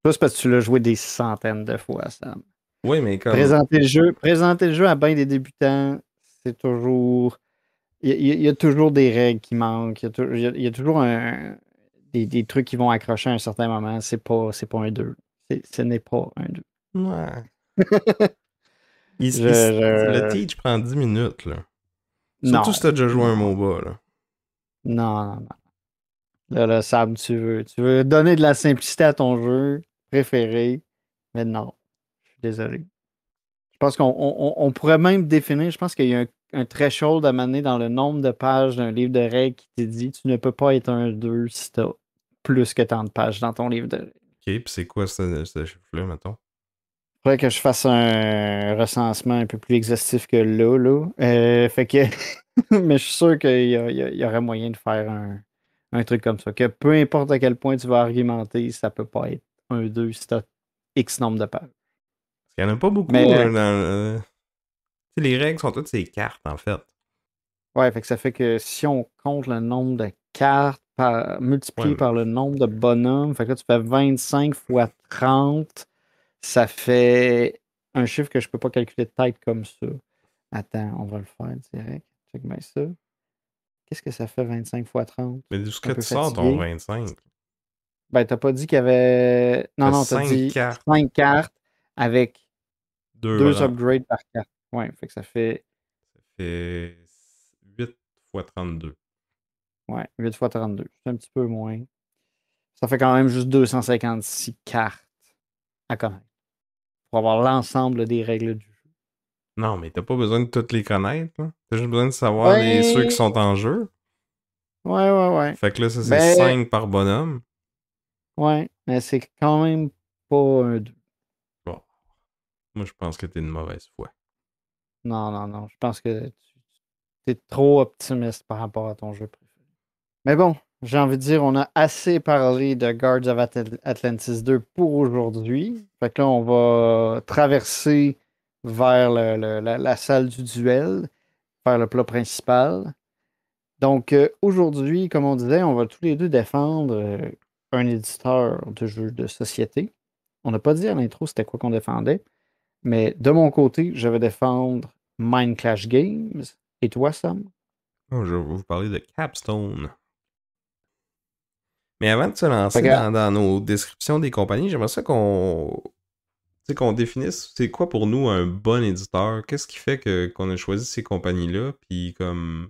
Speaker 2: Ça, c'est parce que tu l'as joué des centaines de fois, Sam.
Speaker 1: Oui, mais comme...
Speaker 2: Présenter le jeu à bien des débutants, c'est toujours. Il y a toujours des règles qui manquent. Il y a toujours des trucs qui vont accrocher à un certain moment. C'est pas un 2. Ce n'est pas un 2.
Speaker 1: Ouais.
Speaker 2: Je,
Speaker 1: Le
Speaker 2: je-
Speaker 1: teach prend 10 minutes, là. Surtout si
Speaker 2: Non.
Speaker 1: t'as déjà joué un
Speaker 2: Non.
Speaker 1: MOBA, là.
Speaker 2: Non, non, non. Là, Sam, tu veux donner de la simplicité à ton jeu préféré, mais non. Je suis désolé. Je pense qu'on pourrait même définir, je pense qu'il y a un threshold à mener dans le nombre de pages d'un livre de règles qui te dit tu ne peux pas être un 2 si tu as plus que tant de pages dans ton livre de règles.
Speaker 1: Ok, pis c'est quoi ce chiffre-là, mettons?
Speaker 2: Il faudrait que je fasse un recensement un peu plus exhaustif que là. Fait que, mais je suis sûr qu'il y aurait moyen de faire un truc comme ça. Que peu importe à quel point tu vas argumenter, ça peut pas être un 2 si tu as X nombre de pages.
Speaker 1: Parce qu'il y en a pas beaucoup
Speaker 2: Mais
Speaker 1: dans... Tu sais, les règles sont toutes ces cartes, en fait.
Speaker 2: ouais, fait que ça fait que si on compte le nombre de cartes
Speaker 1: Ouais,
Speaker 2: multiplié par le nombre de bonhommes, fait que là, tu fais 25 fois 30, ça fait un chiffre que je peux pas calculer de tête comme ça. Attends, on va le faire direct. Check bien ça. Qu'est-ce que ça fait 25 fois 30?
Speaker 1: mais d'où
Speaker 2: Je
Speaker 1: ce
Speaker 2: suis
Speaker 1: que
Speaker 2: un
Speaker 1: tu
Speaker 2: peu
Speaker 1: sors ton
Speaker 2: fatigué.
Speaker 1: 25?
Speaker 2: Ben, t'as pas dit qu'il y avait. Non,
Speaker 1: T'as
Speaker 2: non, t'as
Speaker 1: 5
Speaker 2: dit
Speaker 1: cartes,
Speaker 2: 5 cartes avec
Speaker 1: 2
Speaker 2: 2
Speaker 1: bras.
Speaker 2: upgrades par carte. Ouais, fait que ça fait
Speaker 1: Ça fait 8 fois 32.
Speaker 2: ouais, 8 fois 32. C'est un petit peu moins. Ça fait quand même juste 256 cartes à connaître pour avoir l'ensemble des règles du jeu.
Speaker 1: Non, mais t'as pas besoin de toutes les connaître, là. T'as juste besoin de savoir ceux qui
Speaker 2: Ouais,
Speaker 1: sont en jeu.
Speaker 2: ouais.
Speaker 1: Fait que là, ça, c'est
Speaker 2: Ben,
Speaker 1: 5 par bonhomme.
Speaker 2: ouais, mais c'est quand même pas un 2.
Speaker 1: Bon, moi, je pense que t'es une mauvaise foi.
Speaker 2: Non. Je pense que tu es trop optimiste par rapport à ton jeu préféré. Mais bon, j'ai envie de dire, on a assez parlé de Guards of Atlantis 2 pour aujourd'hui. Fait que là, on va traverser vers la salle du duel, vers le plat principal. Donc, aujourd'hui, comme on disait, on va tous les deux défendre un éditeur de jeux de société. On n'a pas dit à l'intro c'était quoi qu'on défendait, mais de mon côté, je vais défendre Mind Clash Games. Et toi, Sam?
Speaker 1: Oh, je vais vous parler de Capstone. Mais avant de se
Speaker 2: Fait
Speaker 1: lancer
Speaker 2: que,
Speaker 1: dans nos descriptions des compagnies, j'aimerais ça tu sais, qu'on définisse c'est quoi pour nous un bon éditeur. Qu'est-ce qui fait qu'on a choisi ces compagnies-là? Puis comme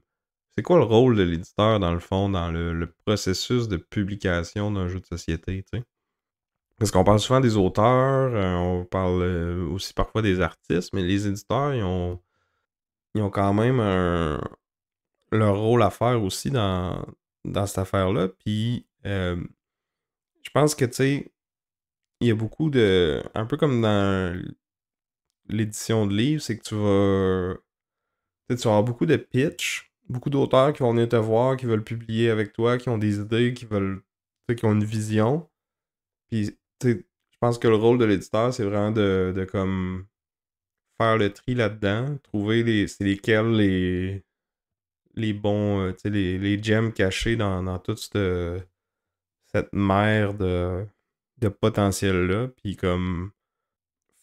Speaker 1: c'est quoi le rôle de l'éditeur dans le fond, dans le processus de publication d'un jeu de société, tu sais? Parce qu'on parle souvent des auteurs, on parle aussi parfois des artistes, mais les éditeurs, ils ont quand même leur rôle à faire aussi dans cette affaire-là. Puis je pense que, tu sais, il y a beaucoup de... Un peu comme dans l'édition de livres, c'est que tu vas avoir beaucoup de pitch, beaucoup d'auteurs qui vont venir te voir, qui veulent publier avec toi, qui ont des idées, qui veulent... Tu sais, qui ont une vision. Puis, tu sais, je pense que le rôle de l'éditeur, c'est vraiment de comme faire le tri là-dedans, trouver c'est lesquels les bons, tu sais, les gems cachés dans toute cette mer de potentiel-là, puis comme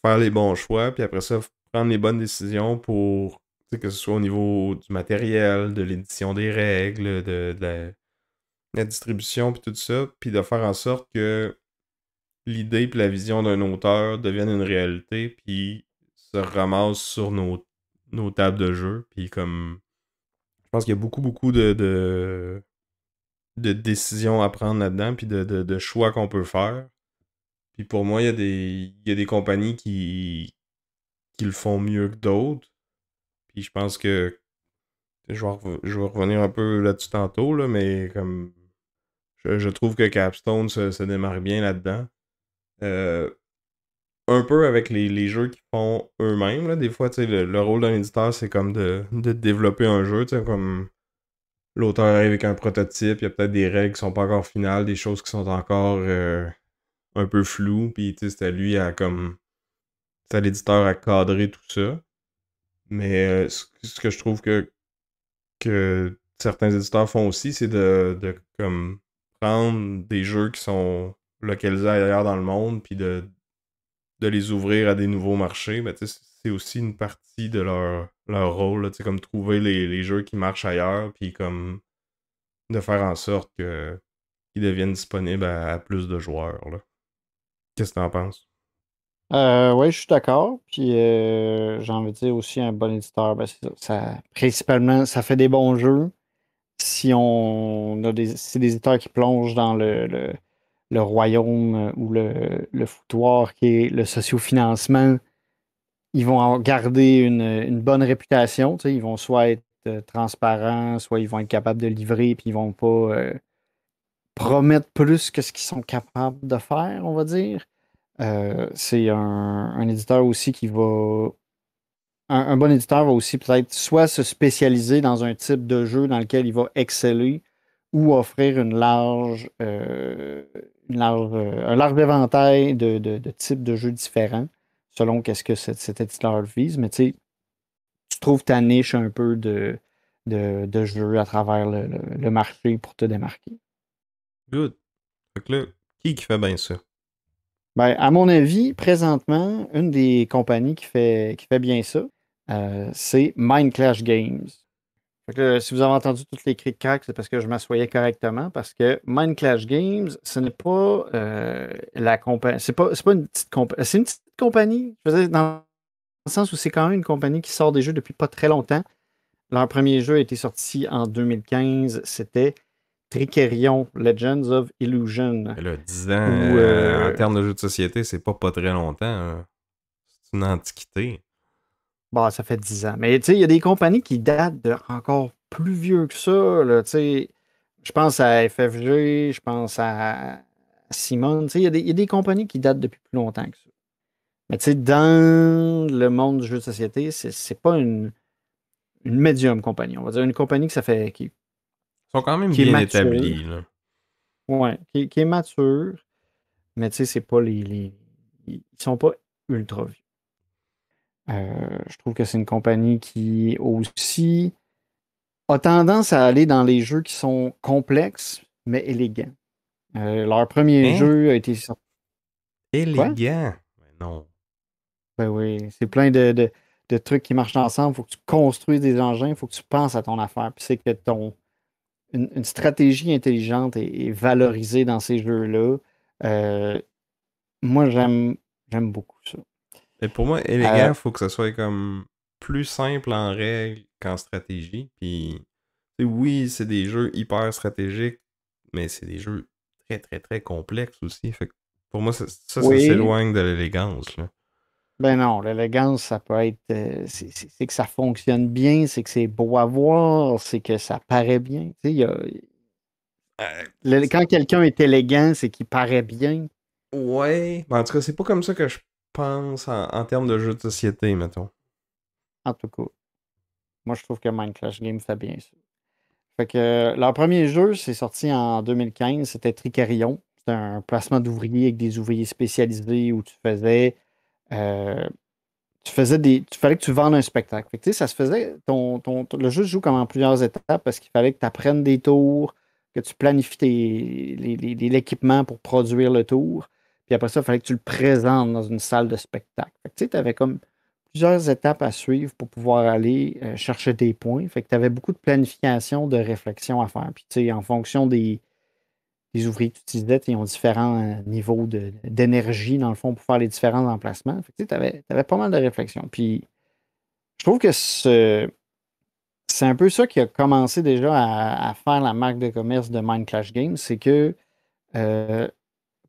Speaker 1: faire les bons choix, puis après ça, prendre les bonnes décisions pour, tu sais, que ce soit au niveau du matériel, de l'édition des règles, de la distribution, puis tout ça, puis de faire en sorte que l'idée puis la vision d'un auteur deviennent une réalité, puis se ramassent sur nos tables de jeu, puis comme... Je pense qu'il y a beaucoup de décisions à prendre là-dedans, puis de choix qu'on peut faire. Puis pour moi, il y a des compagnies qui le font mieux que d'autres. Puis je pense que je vais revenir un peu là-dessus tantôt, là, mais comme je trouve que Capstone se démarre bien là-dedans. Euh, un peu avec les jeux qu'ils font eux-mêmes. Là. Des fois, tu sais, le rôle d'un éditeur, c'est comme de développer un jeu, tu sais, comme l'auteur arrive avec un prototype, il y a peut-être des règles qui sont pas encore finales, des choses qui sont encore un peu floues, puis tu sais, c'était lui à comme. C'est à l'éditeur à cadrer tout ça. Mais ce que je trouve que certains éditeurs font aussi, c'est de comme prendre des jeux qui sont localisés ailleurs dans le monde, puis de les ouvrir à des nouveaux marchés. Ben, tu sais, c'est aussi une partie de leur rôle, là, tu sais, comme trouver les jeux qui marchent ailleurs, puis comme de faire en sorte que qu'ils deviennent disponibles à plus de joueurs, là. Qu'est-ce que t'en penses?
Speaker 2: Oui, je suis d'accord. Puis j'ai envie de dire aussi un bon éditeur, ben, c'est ça. Principalement, ça fait des bons jeux. Si on a c'est des éditeurs qui plongent dans le royaume ou le foutoir qui est le sociofinancement, ils vont garder une bonne réputation. Tu sais, ils vont soit être transparents, soit ils vont être capables de livrer, puis ils vont pas promettre plus que ce qu'ils sont capables de faire, on va dire. C'est un éditeur aussi qui va. Un bon éditeur va aussi peut-être soit se spécialiser dans un type de jeu dans lequel il va exceller ou offrir un large éventail de types de jeux différents selon qu'est-ce que cet éditeur vise. Mais tu sais, tu trouves ta niche un peu de jeux à travers le marché pour te démarquer.
Speaker 1: Good. Fait que là, qui fait bien ça?
Speaker 2: Ben, à mon avis, présentement, une des compagnies qui fait bien ça, c'est Mind Clash Games. Fait que, si vous avez entendu toutes les cric-crac, c'est parce que je m'assoyais correctement, parce que Mind Clash Games, ce n'est pas la compagnie. C'est pas une petite compagnie. C'est une petite compagnie, je veux dire, dans le sens où c'est quand même une compagnie qui sort des jeux depuis pas très longtemps. Leur premier jeu a été sorti en 2015. C'était Trickerion, Legends of Illusion.
Speaker 1: Et là, 10 ans,
Speaker 2: Où,
Speaker 1: en termes de jeux de société, c'est pas très longtemps, hein. C'est une antiquité.
Speaker 2: bon, ça fait 10 ans. Mais tu sais, il y a des compagnies qui datent de encore plus vieux que ça, là, tu sais. Je pense à FFG, je pense à Simone. Tu sais, il y a des compagnies qui datent depuis plus longtemps que ça. Mais tu sais, dans le monde du jeu de société, c'est pas une médium compagnie. On va dire une compagnie que ça fait,
Speaker 1: Ils sont quand même
Speaker 2: qui est
Speaker 1: bien
Speaker 2: mature.
Speaker 1: établis, là.
Speaker 2: Ouais, qui est mature. Mais tu sais, c'est pas ils sont pas ultra vieux. Je trouve que c'est une compagnie qui aussi a tendance à aller dans les jeux qui sont complexes, mais élégants. Leur premier
Speaker 1: Hein?
Speaker 2: jeu a été sorti. Quoi?
Speaker 1: Élégant. Mais non.
Speaker 2: Ben oui, c'est plein de trucs qui marchent ensemble. Il faut que tu construises des engins, il faut que tu penses à ton affaire. Puis c'est que une stratégie intelligente est valorisée dans ces jeux-là. Euh, Moi, j'aime beaucoup ça.
Speaker 1: Mais pour moi,
Speaker 2: Euh,
Speaker 1: élégant, faut que ça soit comme plus simple en règle qu'en stratégie. Puis, tu sais, oui, c'est des jeux hyper stratégiques, mais c'est des jeux très, très, très complexes aussi. Fait que pour moi, ça
Speaker 2: oui,
Speaker 1: s'éloigne de l'élégance, là.
Speaker 2: ben non, l'élégance, ça peut être. C'est que ça fonctionne bien, c'est que c'est beau à voir, c'est que ça paraît bien. Tu sais,
Speaker 1: Euh,
Speaker 2: quand quelqu'un est élégant, c'est qu'il paraît bien.
Speaker 1: ouais. Mais en tout cas, c'est pas comme ça que je pense en termes de jeux de société, mettons.
Speaker 2: En tout cas, moi, je trouve que Mind Clash Game fait bien ça. Fait que leur premier jeu, c'est sorti en 2015, c'était Tricarion. C'était un placement d'ouvriers avec des ouvriers spécialisés où euh, tu fallait que tu vendes un spectacle. Fait que, tu sais, ça se faisait, le jeu se joue comme en plusieurs étapes parce qu'il fallait que tu apprennes des tours, que tu planifies l'équipement pour produire le tour. Puis après ça, il fallait que tu le présentes dans une salle de spectacle. Fait que, tu sais, tu avais comme plusieurs étapes à suivre pour pouvoir aller chercher tes points. Fait que tu avais beaucoup de planification, de réflexion à faire. Puis, tu sais, en fonction des ouvriers que tu utilisais, ils ont différents niveaux d'énergie, dans le fond, pour faire les différents emplacements. Fait que, tu avais pas mal de réflexion. Puis, je trouve que c'est un peu ça qui a commencé déjà à faire la marque de commerce de Mind Clash Games. C'est que euh,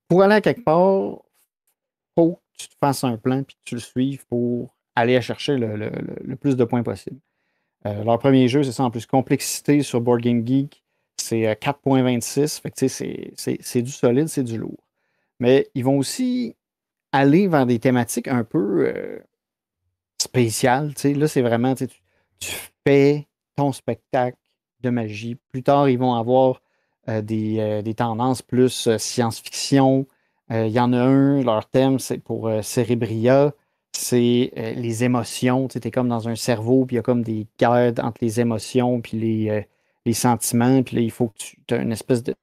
Speaker 2: pour aller à quelque part, faut que tu te fasses un plan puis que tu le suives pour aller à chercher le plus de points possible. Leur premier jeu, c'est ça, en plus, complexité sur Board Game Geek, c'est 4,26. Fait que, tu sais, c'est du solide, c'est du lourd. Mais ils vont aussi aller vers des thématiques un peu spéciales. Tu sais. Là, c'est vraiment, tu fais ton spectacle de magie. Plus tard, ils vont avoir des tendances plus science-fiction. Il y en a un, leur thème, c'est pour Cerebria, c'est les émotions. Tu es comme dans un cerveau, puis il y a comme des guerres entre les émotions, puis les sentiments. Puis là, il faut que tu aies une espèce de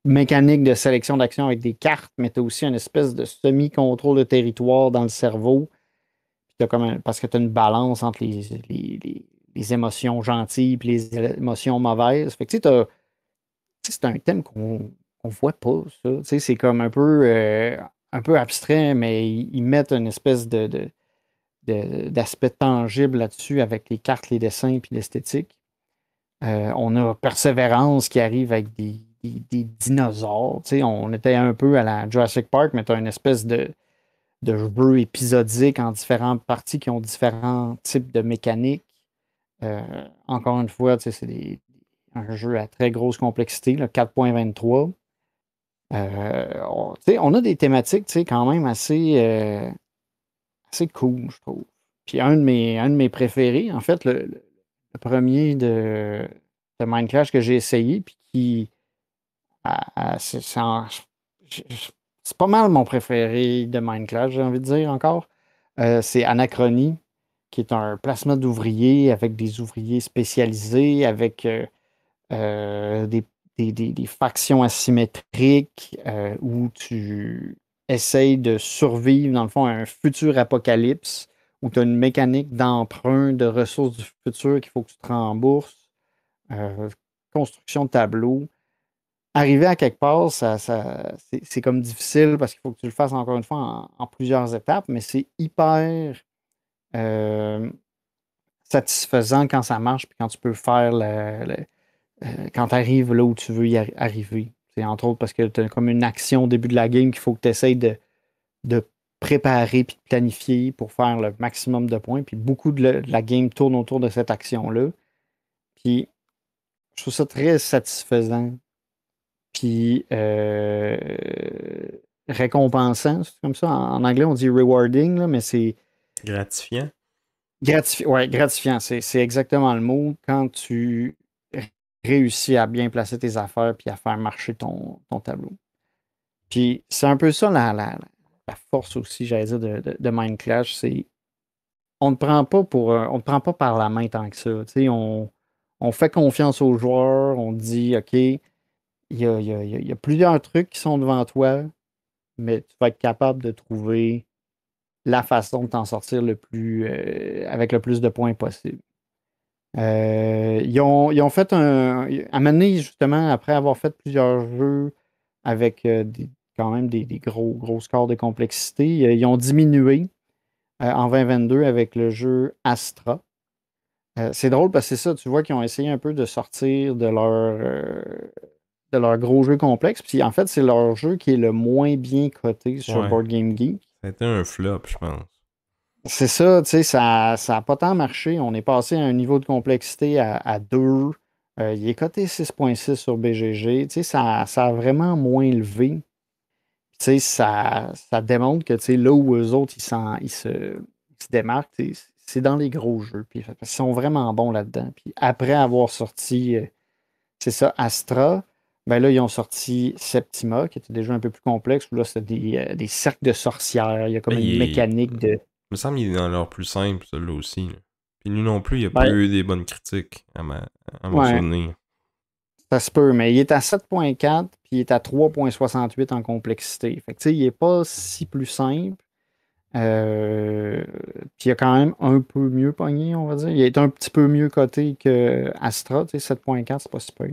Speaker 2: mécanique de sélection d'action avec des cartes, mais tu as aussi une espèce de semi-contrôle de territoire dans le cerveau. Puis parce que tu as une balance entre les émotions gentilles et les émotions mauvaises. Fait que tu sais, c'est un thème qu'on voit pas, ça. Tu sais, c'est comme un peu abstrait, mais ils mettent une espèce d'aspect tangible là-dessus avec les cartes, les dessins puis l'esthétique. On a Persévérance qui arrive avec des dinosaures. Tu sais, on était un peu à la Jurassic Park, mais tu as une espèce de jeu épisodique en différentes parties qui ont différents types de mécaniques. Encore une fois, tu sais, un jeu à très grosse complexité, là, 4.23. Tu sais, on a des thématiques, tu sais, quand même assez cool, je trouve. Puis un de mes préférés, en fait, le premier de Minecraft que j'ai essayé, puis qui c'est pas mal mon préféré de Minecraft, j'ai envie de dire encore. C'est Anachronie, qui est un placement d'ouvriers avec des ouvriers spécialisés, avec des factions asymétriques où tu essayes de survivre, dans le fond, à un futur apocalypse où tu as une mécanique d'emprunt de ressources du futur qu'il faut que tu te rembourses, euh, construction de tableaux. Arriver à quelque part, c'est comme difficile parce qu'il faut que tu le fasses encore une fois en plusieurs étapes, mais c'est hyper euh, satisfaisant quand ça marche puis quand tu peux faire quand tu arrives là où tu veux arriver. C'est entre autres parce que tu as comme une action au début de la game qu'il faut que tu essayes de préparer puis de planifier pour faire le maximum de points. Puis beaucoup de la game tourne autour de cette action-là. Puis je trouve ça très satisfaisant. Puis récompensant, c'est comme ça. En anglais, on dit rewarding, là, mais c'est
Speaker 1: Gratifiant.
Speaker 2: ouais, gratifiant. C'est exactement le mot. Quand tu réussis à bien placer tes affaires puis à faire marcher ton tableau. Puis c'est un peu ça la force aussi, j'allais dire, de Minecraft, c'est on ne prend pas on ne prend pas par la main tant que ça. Tu sais, on fait confiance aux joueurs, on dit OK, il y a plusieurs trucs qui sont devant toi, mais tu vas être capable de trouver la façon de t'en sortir avec le plus de points possible. Ils ont fait à un moment donné, justement, après avoir fait plusieurs jeux avec quand même des gros scores de complexité, ils ont diminué en 2022 avec le jeu Astra. C'est drôle parce que c'est ça, tu vois qu'ils ont essayé un peu de sortir de leur gros jeu complexe. Puis en fait, c'est leur jeu qui est le moins bien coté sur
Speaker 1: Ouais.
Speaker 2: Board Game Geek.
Speaker 1: Ça a été un flop, je pense.
Speaker 2: C'est ça, tu sais, ça n'a pas tant marché. On est passé à un niveau de complexité à 2. Il est coté 6.6 sur BGG. Tu sais, ça a vraiment moins levé. Tu sais, ça démontre que, tu sais, là où eux autres, ils se démarquent, tu sais, c'est dans les gros jeux. Puis, ils sont vraiment bons là-dedans. Puis après avoir sorti, c'est ça, Astra, ben là, ils ont sorti Septima, qui était déjà un peu plus complexe, où là, c'était des cercles de sorcières. Il y a comme
Speaker 1: Ben,
Speaker 2: une mécanique de...
Speaker 1: il me semble qu'il est dans leur plus simple, celui-là aussi, là. Puis lui non plus, il a pas
Speaker 2: Ben,
Speaker 1: eu des bonnes critiques à mon
Speaker 2: ouais,
Speaker 1: souvenir.
Speaker 2: ça se peut, mais il est à 7.4 puis il est à 3.68 en complexité. Fait que, tu sais, il n'est pas si plus simple. Puis il a quand même un peu mieux pogné, on va dire. Il est un petit peu mieux coté que Astra, tu sais, 7.4, c'est pas super.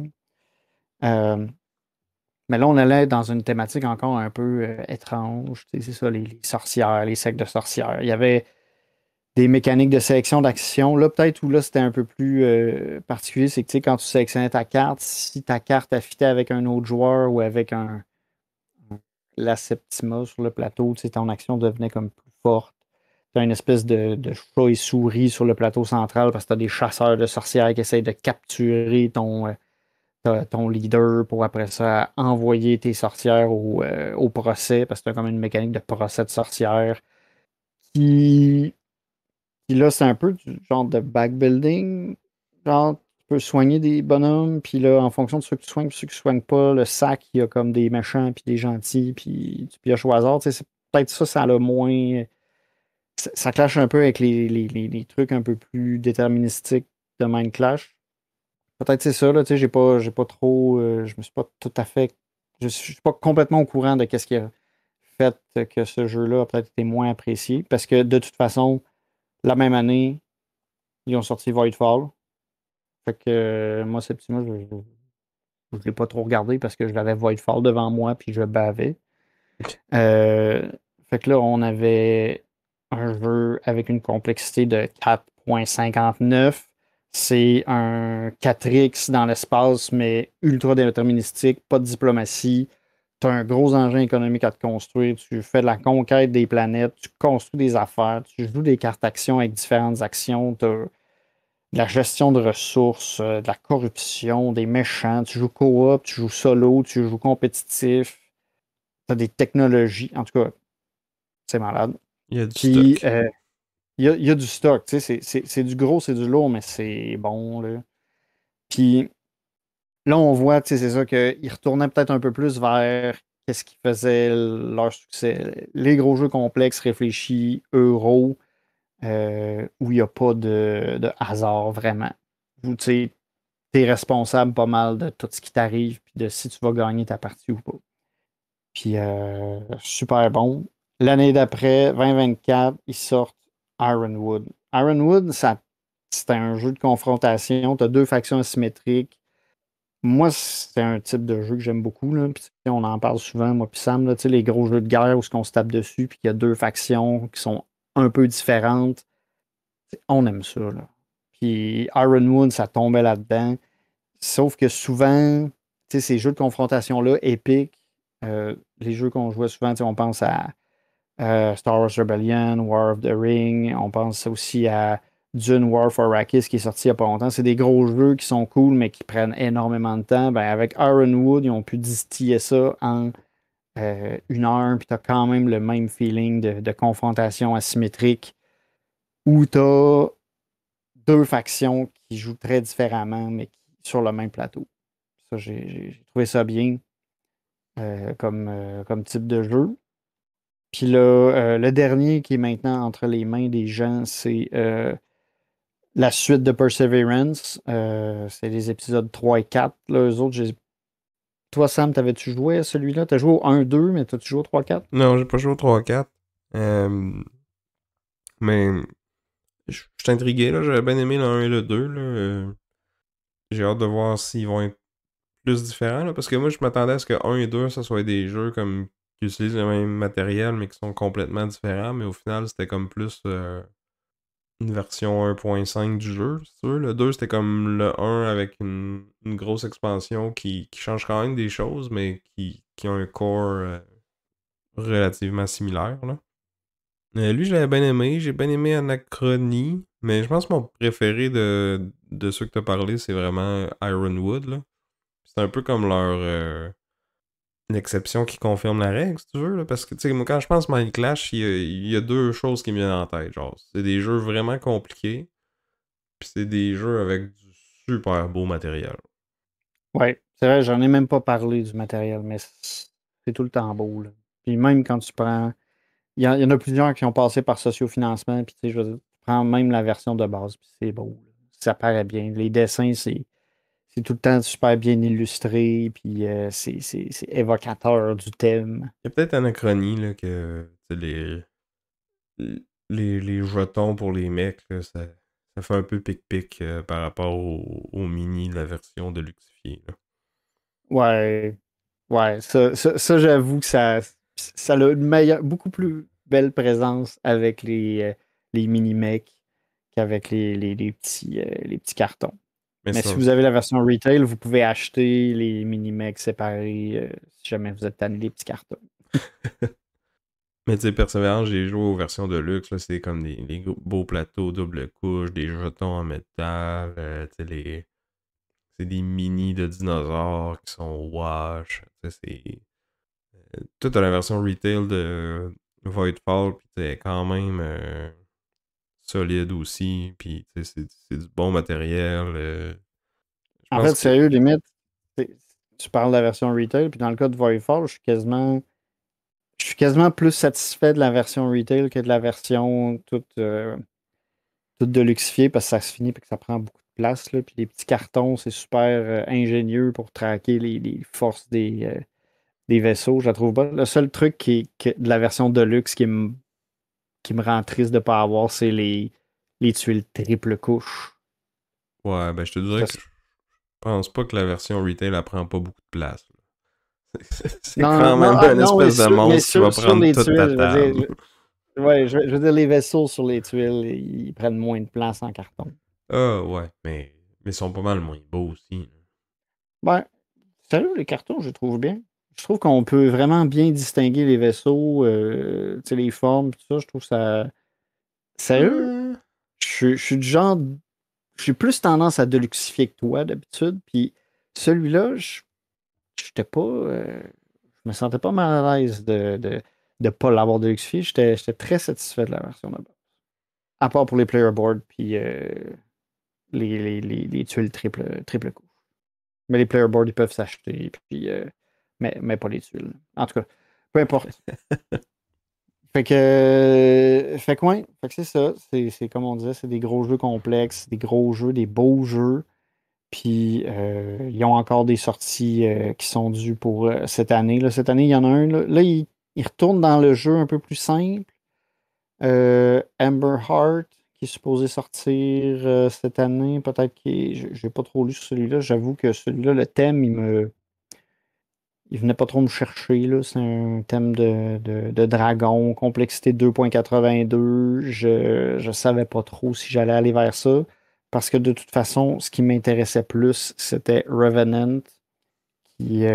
Speaker 2: Mais là, on allait dans une thématique encore un peu étrange. Tu sais, c'est ça, les sorcières, les sectes de sorcières. Il y avait des mécaniques de sélection d'action. Là, peut-être où là, c'était un peu plus particulier, c'est que tu sais, quand tu sélectionnais ta carte, si ta carte affitait avec un autre joueur ou avec la Septima sur le plateau, tu sais, ton action devenait comme plus forte. Tu as une espèce de chat et souris sur le plateau central parce que tu as des chasseurs de sorcières qui essayent de capturer ton leader pour après ça envoyer tes sorcières au procès parce que tu as comme une mécanique de procès de sorcières qui, qui là, c'est un peu du genre de backbuilding. Genre, tu peux soigner des bonhommes, puis là, en fonction de ceux que tu soignes et ceux que tu soignes pas, le sac, il y a comme des méchants puis des gentils, puis tu pioches au hasard. Tu sais, peut-être ça, ça a le moins. Ça clash un peu avec les trucs un peu plus déterministiques de Mind Clash. Peut-être c'est ça, là, tu sais, j'ai pas trop. Je me suis pas tout à fait. Je suis pas complètement au courant de qu'est-ce qui a fait que ce jeu-là a peut-être été moins apprécié. Parce que de toute façon, la même année, ils ont sorti Voidfall. Fait que moi, Septima, je l'ai pas trop regardé parce que je l'avais Voidfall devant moi puis je bavais. Euh, Fait que là, on avait un jeu avec une complexité de 4,59. C'est un 4X dans l'espace, mais ultra déterministique, pas de diplomatie. Tu as un gros engin économique à te construire. Tu fais de la conquête des planètes, tu construis des affaires, tu joues des cartes actions avec différentes actions. Tu as de la gestion de ressources, de la corruption, des méchants. Tu joues coop, tu joues solo, tu joues compétitif. Tu as des technologies. En tout cas, c'est malade.
Speaker 1: Il y a du
Speaker 2: Puis,
Speaker 1: stock.
Speaker 2: il y a du stock. Tu sais, c'est du gros, c'est du lourd, mais c'est bon, là. Puis, là, on voit, tu sais, c'est ça, qu'ils retournaient peut-être un peu plus vers qu'est-ce qui faisait leur succès. Les gros jeux complexes, réfléchis, euros, où il n'y a pas de hasard vraiment. Où, tu sais, t'es responsable pas mal de tout ce qui t'arrive, puis de si tu vas gagner ta partie ou pas. Puis, super bon. L'année d'après, 2024, ils sortent Ironwood. Ironwood, c'est un jeu de confrontation. Tu as deux factions asymétriques. Moi, c'est un type de jeu que j'aime beaucoup. Là. Puis, tu sais, on en parle souvent, moi puis Sam, là, tu sais, les gros jeux de guerre où on se tape dessus, puis qu'il y a deux factions qui sont un peu différentes. On aime ça. Là. Puis Ironwood, ça tombait là-dedans. Sauf que souvent, tu sais, ces jeux de confrontation-là, épiques, les jeux qu'on jouait souvent, tu sais, on pense à Star Wars Rebellion, War of the Ring, on pense aussi à Dune War for Arrakis qui est sorti il n'y a pas longtemps. C'est des gros jeux qui sont cool, mais qui prennent énormément de temps. Ben, avec Ironwood, ils ont pu distiller ça en 1 heure, puis tu as quand même le même feeling de confrontation asymétrique où tu as deux factions qui jouent très différemment, mais sur le même plateau. Ça, j'ai trouvé ça bien comme type de jeu. Puis là, le dernier qui est maintenant entre les mains des gens, c'est la suite de Perseverance. C'est les épisodes 3 et 4. Là, eux autres, toi, Sam, t'avais-tu joué à celui-là? T'as joué au 1-2, mais t'as-tu joué au 3-4?
Speaker 1: Non, j'ai pas joué au 3-4. Mais je suis intrigué, là. J'avais bien aimé le 1 et le 2, là. J'ai hâte de voir s'ils vont être plus différents, là, parce que moi, je m'attendais à ce que 1 et 2, ça soit des jeux comme qui utilisent le même matériel, mais qui sont complètement différents. Mais au final, c'était comme plus une version 1.5 du jeu, si tu veux. Le 2, c'était comme le 1 avec une grosse expansion qui change quand même des choses, mais qui a un core relativement similaire, là. Lui, je l'avais bien aimé. J'ai bien aimé Anachronie. Mais je pense que mon préféré de ceux que t'as parlé, c'est vraiment Ironwood, là. C'est un peu comme leur l'exception qui confirme la règle, si tu veux, là. Parce que, tu sais, moi, quand je pense Mind Clash, il y a deux choses qui me viennent en tête. Genre, c'est des jeux vraiment compliqués, puis c'est des jeux avec du super beau matériel.
Speaker 2: Ouais, c'est vrai, j'en ai même pas parlé du matériel, mais c'est tout le temps beau, là. Puis même quand tu prends. Il y en a plusieurs qui ont passé par sociofinancement, puis tu sais, je veux dire, tu prends même la version de base, puis c'est beau, là. Ça paraît bien. Les dessins, c'est tout le temps super bien illustré, puis c'est évocateur du thème.
Speaker 1: Il y a peut-être Anachronie, là, que tu sais, les jetons pour les mecs, là, ça fait un peu pic-pic par rapport au mini de la version de Luxifié, là.
Speaker 2: Ouais, ouais, ça, j'avoue que ça a une meilleure, beaucoup plus belle présence avec les mini-mecs qu'avec les petits cartons.
Speaker 1: Mais
Speaker 2: Mais si
Speaker 1: ça,
Speaker 2: vous avez la version retail, vous pouvez acheter les mini-mecs séparés si jamais vous êtes tanné des petits cartons.
Speaker 1: mais tu sais, Persévérance, j'ai joué aux versions de luxe, là, c'est comme des beaux plateaux double couche, des jetons en métal, tu sais, c'est des mini de dinosaures qui sont wash, tu sais, c'est... Toi, t'as la version retail de Voidfall, pis t'es quand même solide aussi, pis tu sais, c'est du bon matériel, Je
Speaker 2: En
Speaker 1: pense
Speaker 2: fait,
Speaker 1: que.
Speaker 2: sérieux, limite, c'est- tu parles de la version retail, puis dans le cas de Voidfall, je suis quasiment plus satisfait de la version retail que de la version toute deluxifiée parce que ça se finit et que ça prend beaucoup de place. Là, puis les petits cartons, c'est super ingénieux pour traquer les forces des vaisseaux. Je la trouve pas. Le seul truc de la version Deluxe qui me rend triste de ne pas avoir, c'est les tuiles triple couche.
Speaker 1: Ouais, ben je te dirais
Speaker 2: Ça,
Speaker 1: que je pense pas que la version retail elle prend pas beaucoup de place. C'est
Speaker 2: non,
Speaker 1: quand
Speaker 2: non,
Speaker 1: même
Speaker 2: ah,
Speaker 1: une
Speaker 2: non, mais
Speaker 1: espèce de monstre qui va
Speaker 2: sur
Speaker 1: prendre
Speaker 2: les
Speaker 1: toute ta
Speaker 2: tuiles, je veux dire,
Speaker 1: table.
Speaker 2: ouais, je veux dire, les vaisseaux sur les tuiles, ils prennent moins de place en carton.
Speaker 1: Ah ouais, mais ils sont pas mal moins beaux aussi.
Speaker 2: Ben, sérieux, les cartons, je les trouve bien. Je trouve qu'on peut vraiment bien distinguer les vaisseaux, tu sais, les formes, tout ça. Je trouve ça. Sérieux,
Speaker 1: Euh,
Speaker 2: je suis du genre. Je suis plus tendance à deluxifier que toi d'habitude. Puis celui-là, j'étais pas. Je me sentais pas mal à l'aise de pas l'avoir deluxifié. J'étais très satisfait de la version de base. À part pour les player boards, puis les tuiles triple coup. Mais les player boards, ils peuvent s'acheter, puis, mais pas les tuiles. En tout cas, peu importe. Ouais, fait que c'est ça. C'est comme on disait, c'est des gros jeux complexes, des gros jeux, des beaux jeux. Puis ils ont encore des sorties qui sont dues pour cette année. Là, cette année, il y en a un. Là, il retourne dans le jeu un peu plus simple. Amber Heart, qui est supposé sortir cette année. Peut-être que j'ai pas trop lu sur celui-là. J'avoue que celui-là, le thème, il venait pas trop me chercher, là. C'est un thème de dragon, complexité 2.82. Je savais pas trop si j'allais aller vers ça. Parce que de toute façon, ce qui m'intéressait plus, c'était Revenant, qui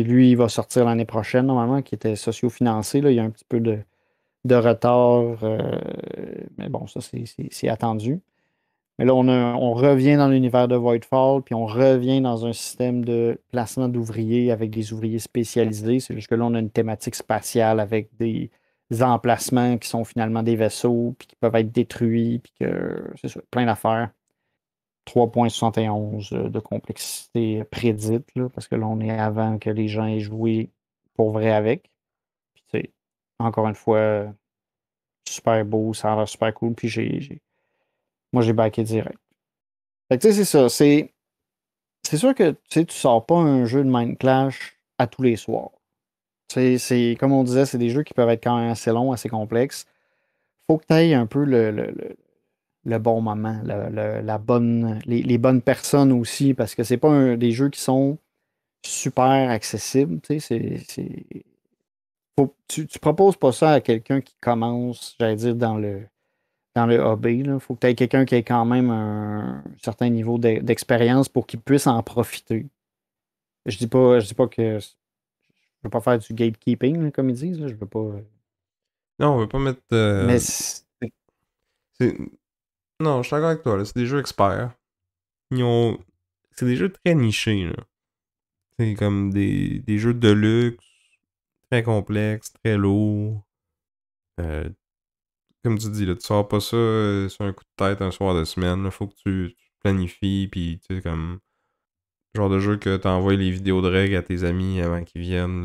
Speaker 2: lui va sortir l'année prochaine, normalement, qui était socio-financé. Là. Il y a un petit peu de retard. Mais bon, ça, c'est attendu. Mais là, on revient dans l'univers de Voidfall, puis on revient dans un système de placement d'ouvriers avec des ouvriers spécialisés. C'est juste que là, on a une thématique spatiale avec des emplacements qui sont finalement des vaisseaux, puis qui peuvent être détruits, puis que c'est ça, plein d'affaires. 3.71 de complexité prédite, là, parce que là, on est avant que les gens aient joué pour vrai avec. Puis, tu sais, encore une fois, super beau, ça a l'air super cool, puis moi, j'ai backé direct. Fait que, tu sais, c'est ça. C'est sûr que tu sors pas un jeu de Mind Clash à tous les soirs. Comme on disait, c'est des jeux qui peuvent être quand même assez longs, assez complexes. Faut que tu aies un peu le bon moment, la bonne, les bonnes personnes aussi, parce que c'est pas des jeux qui sont super accessibles. Tu proposes pas ça à quelqu'un qui commence, j'allais dire, dans le hobby. Il faut que tu aies quelqu'un qui ait quand même un certain niveau d'expérience pour qu'il puisse en profiter. Je dis pas que je veux pas faire du gatekeeping, là, comme ils disent. Là, je veux pas.
Speaker 1: Non, on veut pas mettre.
Speaker 2: Mais
Speaker 1: C'est- Non, je suis d'accord avec toi, là. C'est des jeux experts. Ils ont. C'est des jeux très nichés, là. C'est comme des jeux de luxe, très complexes, très lourds. Euh, Comme tu dis, là, tu sors pas ça sur un coup de tête un soir de semaine. Là. Faut que tu planifies, puis tu sais, comme. Genre de jeu que t'envoies les vidéos de règles à tes amis avant qu'ils viennent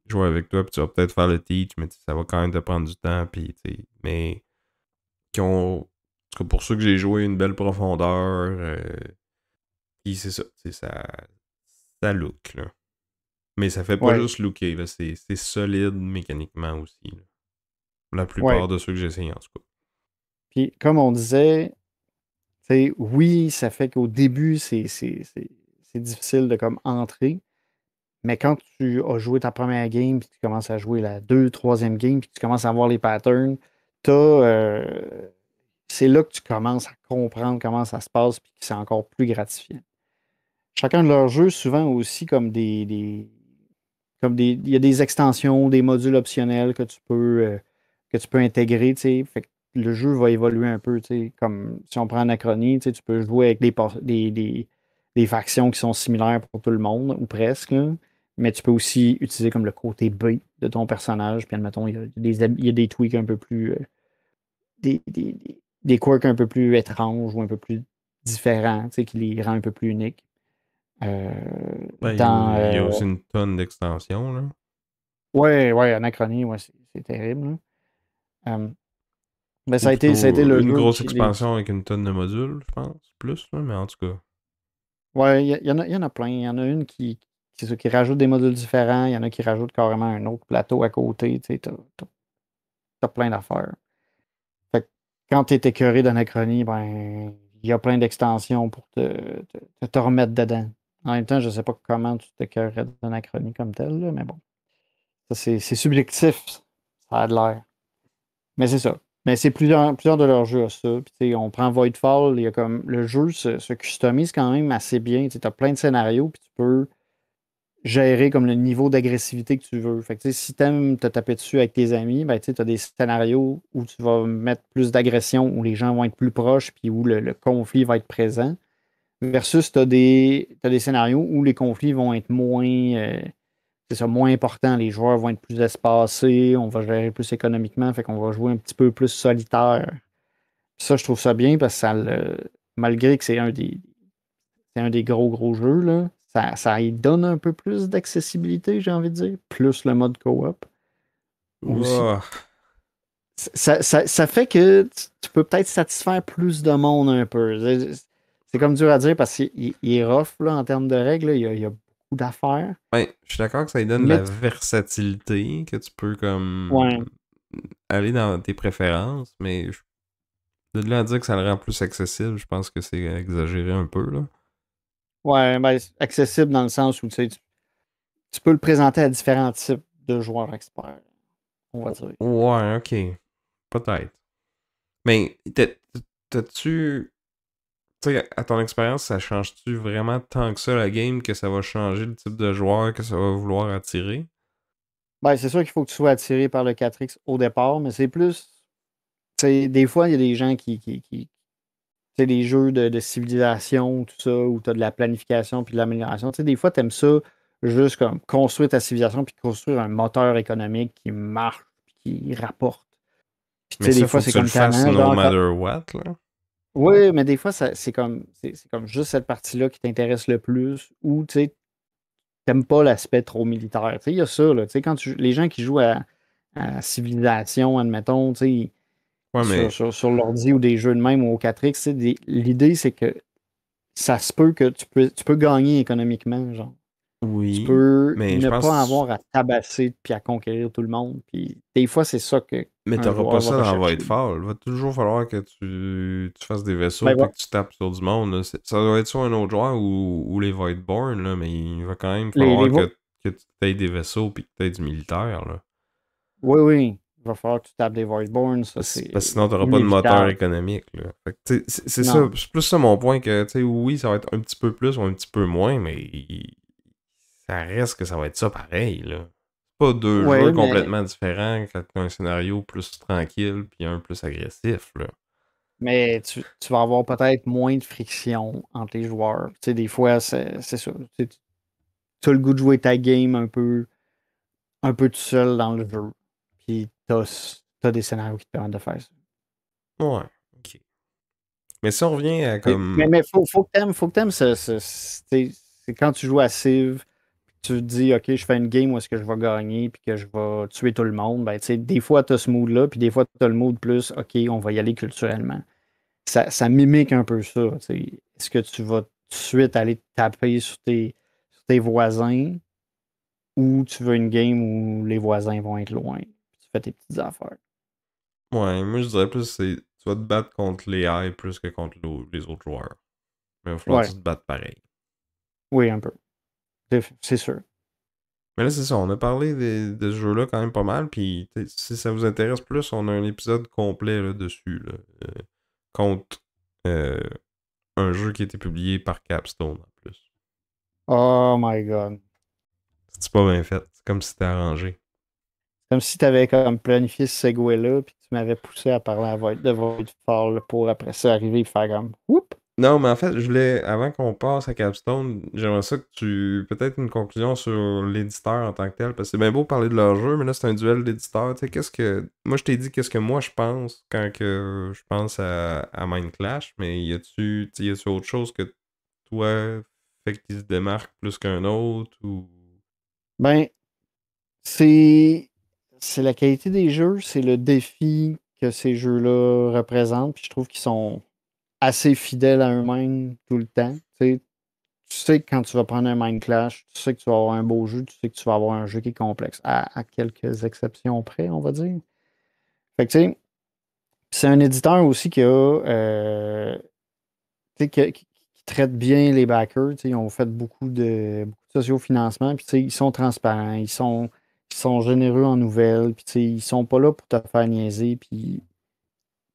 Speaker 1: jouer avec toi, puis tu vas peut-être faire le teach, mais ça va quand même te prendre du temps, puis tu sais. Mais qui ont. En tout cas, pour ceux que j'ai joué, une belle profondeur. Puis c'est ça. Ça look, là. Mais ça fait pas
Speaker 2: ouais,
Speaker 1: juste looker, là. C'est solide mécaniquement aussi, là. La plupart
Speaker 2: ouais.
Speaker 1: de ceux que j'ai essayé, en tout cas.
Speaker 2: Puis comme on disait, oui, ça fait qu'au début, c'est difficile de comme entrer. Mais quand tu as joué ta première game, puis tu commences à jouer la troisième game, puis tu commences à voir les patterns, c'est là que tu commences à comprendre comment ça se passe, puis que c'est encore plus gratifiant. Chacun de leurs jeux, souvent aussi il y a des extensions, des modules optionnels que tu peux intégrer, tu sais. Fait que le jeu va évoluer un peu, tu sais. Comme si on prend Anachronie, tu sais, tu peux jouer avec des factions qui sont similaires pour tout le monde, ou presque, là. Mais tu peux aussi utiliser comme le côté B de ton personnage. Puis admettons, il y a des tweaks un peu plus. Des quirks un peu plus étranges ou un peu plus différents, tu sais, qui les rend un peu plus uniques. Euh,
Speaker 1: Ben,
Speaker 2: dans.
Speaker 1: il y a aussi une tonne d'extensions, là.
Speaker 2: Ouais, ouais, Anachronie, ouais, c'est terrible, là. Ben,
Speaker 1: Ou
Speaker 2: ça a été
Speaker 1: plutôt
Speaker 2: le
Speaker 1: une
Speaker 2: jeu
Speaker 1: grosse
Speaker 2: qui.
Speaker 1: expansion avec une tonne de modules, je pense. Plus, là, mais en tout cas.
Speaker 2: Ouais, il y en a plein. Il y en a une c'est ça, qui rajoute des modules différents. Il y en a qui rajoutent carrément un autre plateau à côté. Tu sais, t'as plein d'affaires. Fait que quand tu es écœuré d'Anachronie, ben, il y a plein d'extensions pour te remettre dedans. En même temps, je sais pas comment tu t'écœurerais d'Anachronie comme tel, là, mais bon. Ça, c'est subjectif. Ça a de l'air. Mais c'est ça. Mais c'est plusieurs de leurs jeux à ça. Puis, tu sais, on prend Voidfall, il y a comme le jeu se customise quand même assez bien. Tu as plein de scénarios, puis tu peux gérer comme le niveau d'agressivité que tu veux. Fait que, tu sais, si tu aimes te taper dessus avec tes amis, ben, tu as des scénarios où tu vas mettre plus d'agression, où les gens vont être plus proches, puis où le conflit va être présent. Versus, t'as des scénarios où les conflits vont être c'est ça, moins importants. Les joueurs vont être plus espacés, on va gérer plus économiquement, fait qu'on va jouer un petit peu plus solitaire. Ça, je trouve ça bien parce que malgré que c'est un des gros jeux, là, ça y donne un peu plus d'accessibilité, j'ai envie de dire, plus le mode co-op aussi.
Speaker 1: Ouah.
Speaker 2: Ça fait que tu peux peut-être satisfaire plus de monde un peu. C'est comme dur à dire parce qu'il est rough là, en termes de règles. Là. Il y a beaucoup d'affaires.
Speaker 1: Ben, je suis d'accord que ça lui donne de
Speaker 2: Mais
Speaker 1: la versatilité, que tu peux comme
Speaker 2: ouais,
Speaker 1: aller dans tes préférences, mais de là à dire que ça le rend plus accessible, je pense que c'est exagéré un peu, là.
Speaker 2: ouais, ben, c'est accessible dans le sens où tu sais, tu peux le présenter à différents types de joueurs experts, on va dire.
Speaker 1: Ouais, ok. Peut-être. Mais t'as-tu. Tu sais, à ton expérience, ça change-tu vraiment tant que ça la game que ça va changer le type de joueur que ça va vouloir attirer?
Speaker 2: Ben, c'est sûr qu'il faut que tu sois attiré par le 4X au départ, mais c'est plus. Tu sais, des fois, il y a des gens tu sais, des jeux de civilisation, tout ça, où tu as de la planification puis de l'amélioration. Tu sais, des fois, tu aimes ça juste comme construire ta civilisation puis construire un moteur économique qui marche puis qui rapporte. Puis, tu
Speaker 1: Mais
Speaker 2: sais, des
Speaker 1: ça,
Speaker 2: fois,
Speaker 1: faut que
Speaker 2: c'est
Speaker 1: tu le
Speaker 2: comme
Speaker 1: fasses
Speaker 2: tannant,
Speaker 1: no
Speaker 2: genre.
Speaker 1: matter what, là.
Speaker 2: Oui, mais des fois, c'est comme juste cette partie-là qui t'intéresse le plus ou, tu sais, t'aimes pas l'aspect trop militaire. Tu sais, il y a ça, là. Tu sais, les gens qui jouent à Civilisation, admettons, tu sais,
Speaker 1: Ouais, mais
Speaker 2: sur l'ordi ou des jeux de même ou au 4X, tu sais, l'idée, c'est que ça se peut que tu peux gagner économiquement, genre. Tu
Speaker 1: oui,
Speaker 2: peux
Speaker 1: mais je
Speaker 2: ne pas
Speaker 1: pense.
Speaker 2: avoir à tabasser puis à conquérir tout le monde. Puis des fois, c'est ça
Speaker 1: Mais
Speaker 2: qu'un
Speaker 1: t'auras pas
Speaker 2: joueur va
Speaker 1: ça dans
Speaker 2: rechercher.
Speaker 1: Voidfall. Il va toujours falloir que tu fasses des vaisseaux
Speaker 2: Ben,
Speaker 1: puis que tu tapes sur du monde, là. Ça doit être soit un autre joueur ou les Voidborn, là, mais il va quand même
Speaker 2: les
Speaker 1: falloir
Speaker 2: vo-
Speaker 1: que tu aies des vaisseaux puis que tu aies du militaire, là.
Speaker 2: oui, oui. Il va falloir que tu tapes des Voidborn, ça
Speaker 1: Parce que
Speaker 2: c'est
Speaker 1: sinon, t'auras pas de moteur
Speaker 2: inévitable.
Speaker 1: économique, là. Fait que, tu sais, c'est ça,
Speaker 2: Non.
Speaker 1: c'est plus ça mon point que, tu sais, oui, ça va être un petit peu plus ou un petit peu moins, mais ça reste que ça va être ça pareil, là. C'est pas deux jeux
Speaker 2: Oui, mais,
Speaker 1: complètement différents quand t'as un scénario plus tranquille puis un plus agressif, là.
Speaker 2: mais tu vas avoir peut-être moins de friction entre les joueurs. Tu sais, des fois, c'est ça. Tu as le goût de jouer ta game un peu tout seul dans le jeu. Puis t'as des scénarios qui te permettent de faire ça.
Speaker 1: Ouais, ok. Mais si on revient à comme.
Speaker 2: Mais faut que t'aimes c'est quand tu joues à Civ, tu te dis, OK, je fais une game où est-ce que je vais gagner puis que je vais tuer tout le monde. Ben, tu sais, des fois, tu as ce mood-là, puis des fois, tu as le mood plus, OK, on va y aller culturellement. Ça mimique un peu ça. Tu sais. Est-ce que tu vas tout de suite aller te taper sur tes voisins ou tu veux une game où les voisins vont être loin? Puis tu fais tes petites affaires.
Speaker 1: Ouais, moi je dirais plus c'est. Tu vas te battre contre les AI plus que contre les autres joueurs. Mais il va falloir que
Speaker 2: Ouais,
Speaker 1: tu te battes pareil.
Speaker 2: oui, un peu. C'est sûr.
Speaker 1: Mais là, c'est ça, on a parlé de ce jeu-là quand même pas mal, puis si ça vous intéresse plus, on a un épisode complet là, dessus, là, contre euh, un jeu qui a été publié par Capstone en plus.
Speaker 2: Oh my God.
Speaker 1: C'est pas bien fait, c'est comme si c'était arrangé.
Speaker 2: Comme si tu avais comme planifié ce segway-là, puis tu m'avais poussé à parler de Voidfall pour après ça arriver et faire comme Whoop!
Speaker 1: Non, mais en fait, je voulais, avant qu'on passe à Capstone, j'aimerais ça que tu. Peut-être une conclusion sur l'éditeur en tant que tel, parce que c'est bien beau parler de leur jeu, mais là, c'est un duel d'éditeurs. Tu sais, qu'est-ce que. Moi, je t'ai dit qu'est-ce que moi je pense quand que je pense à Mind Clash, mais y a-tu autre chose que toi fait qu'il se démarque plus qu'un autre ou.
Speaker 2: Ben, c'est c'est la qualité des jeux, c'est le défi que ces jeux-là représentent, puis je trouve qu'ils sont assez fidèles à eux-mêmes tout le temps. Tu sais que quand tu vas prendre un Mind Clash, tu sais que tu vas avoir un beau jeu, tu sais que tu vas avoir un jeu qui est complexe, à quelques exceptions près, on va dire. Fait que tu sais, c'est un éditeur aussi tu sais, qui traite bien les backers. Tu sais, ils ont fait beaucoup de sociofinancement, puis tu sais, ils sont transparents, ils sont généreux en nouvelles, puis tu sais, ils sont pas là pour te faire niaiser. Puis,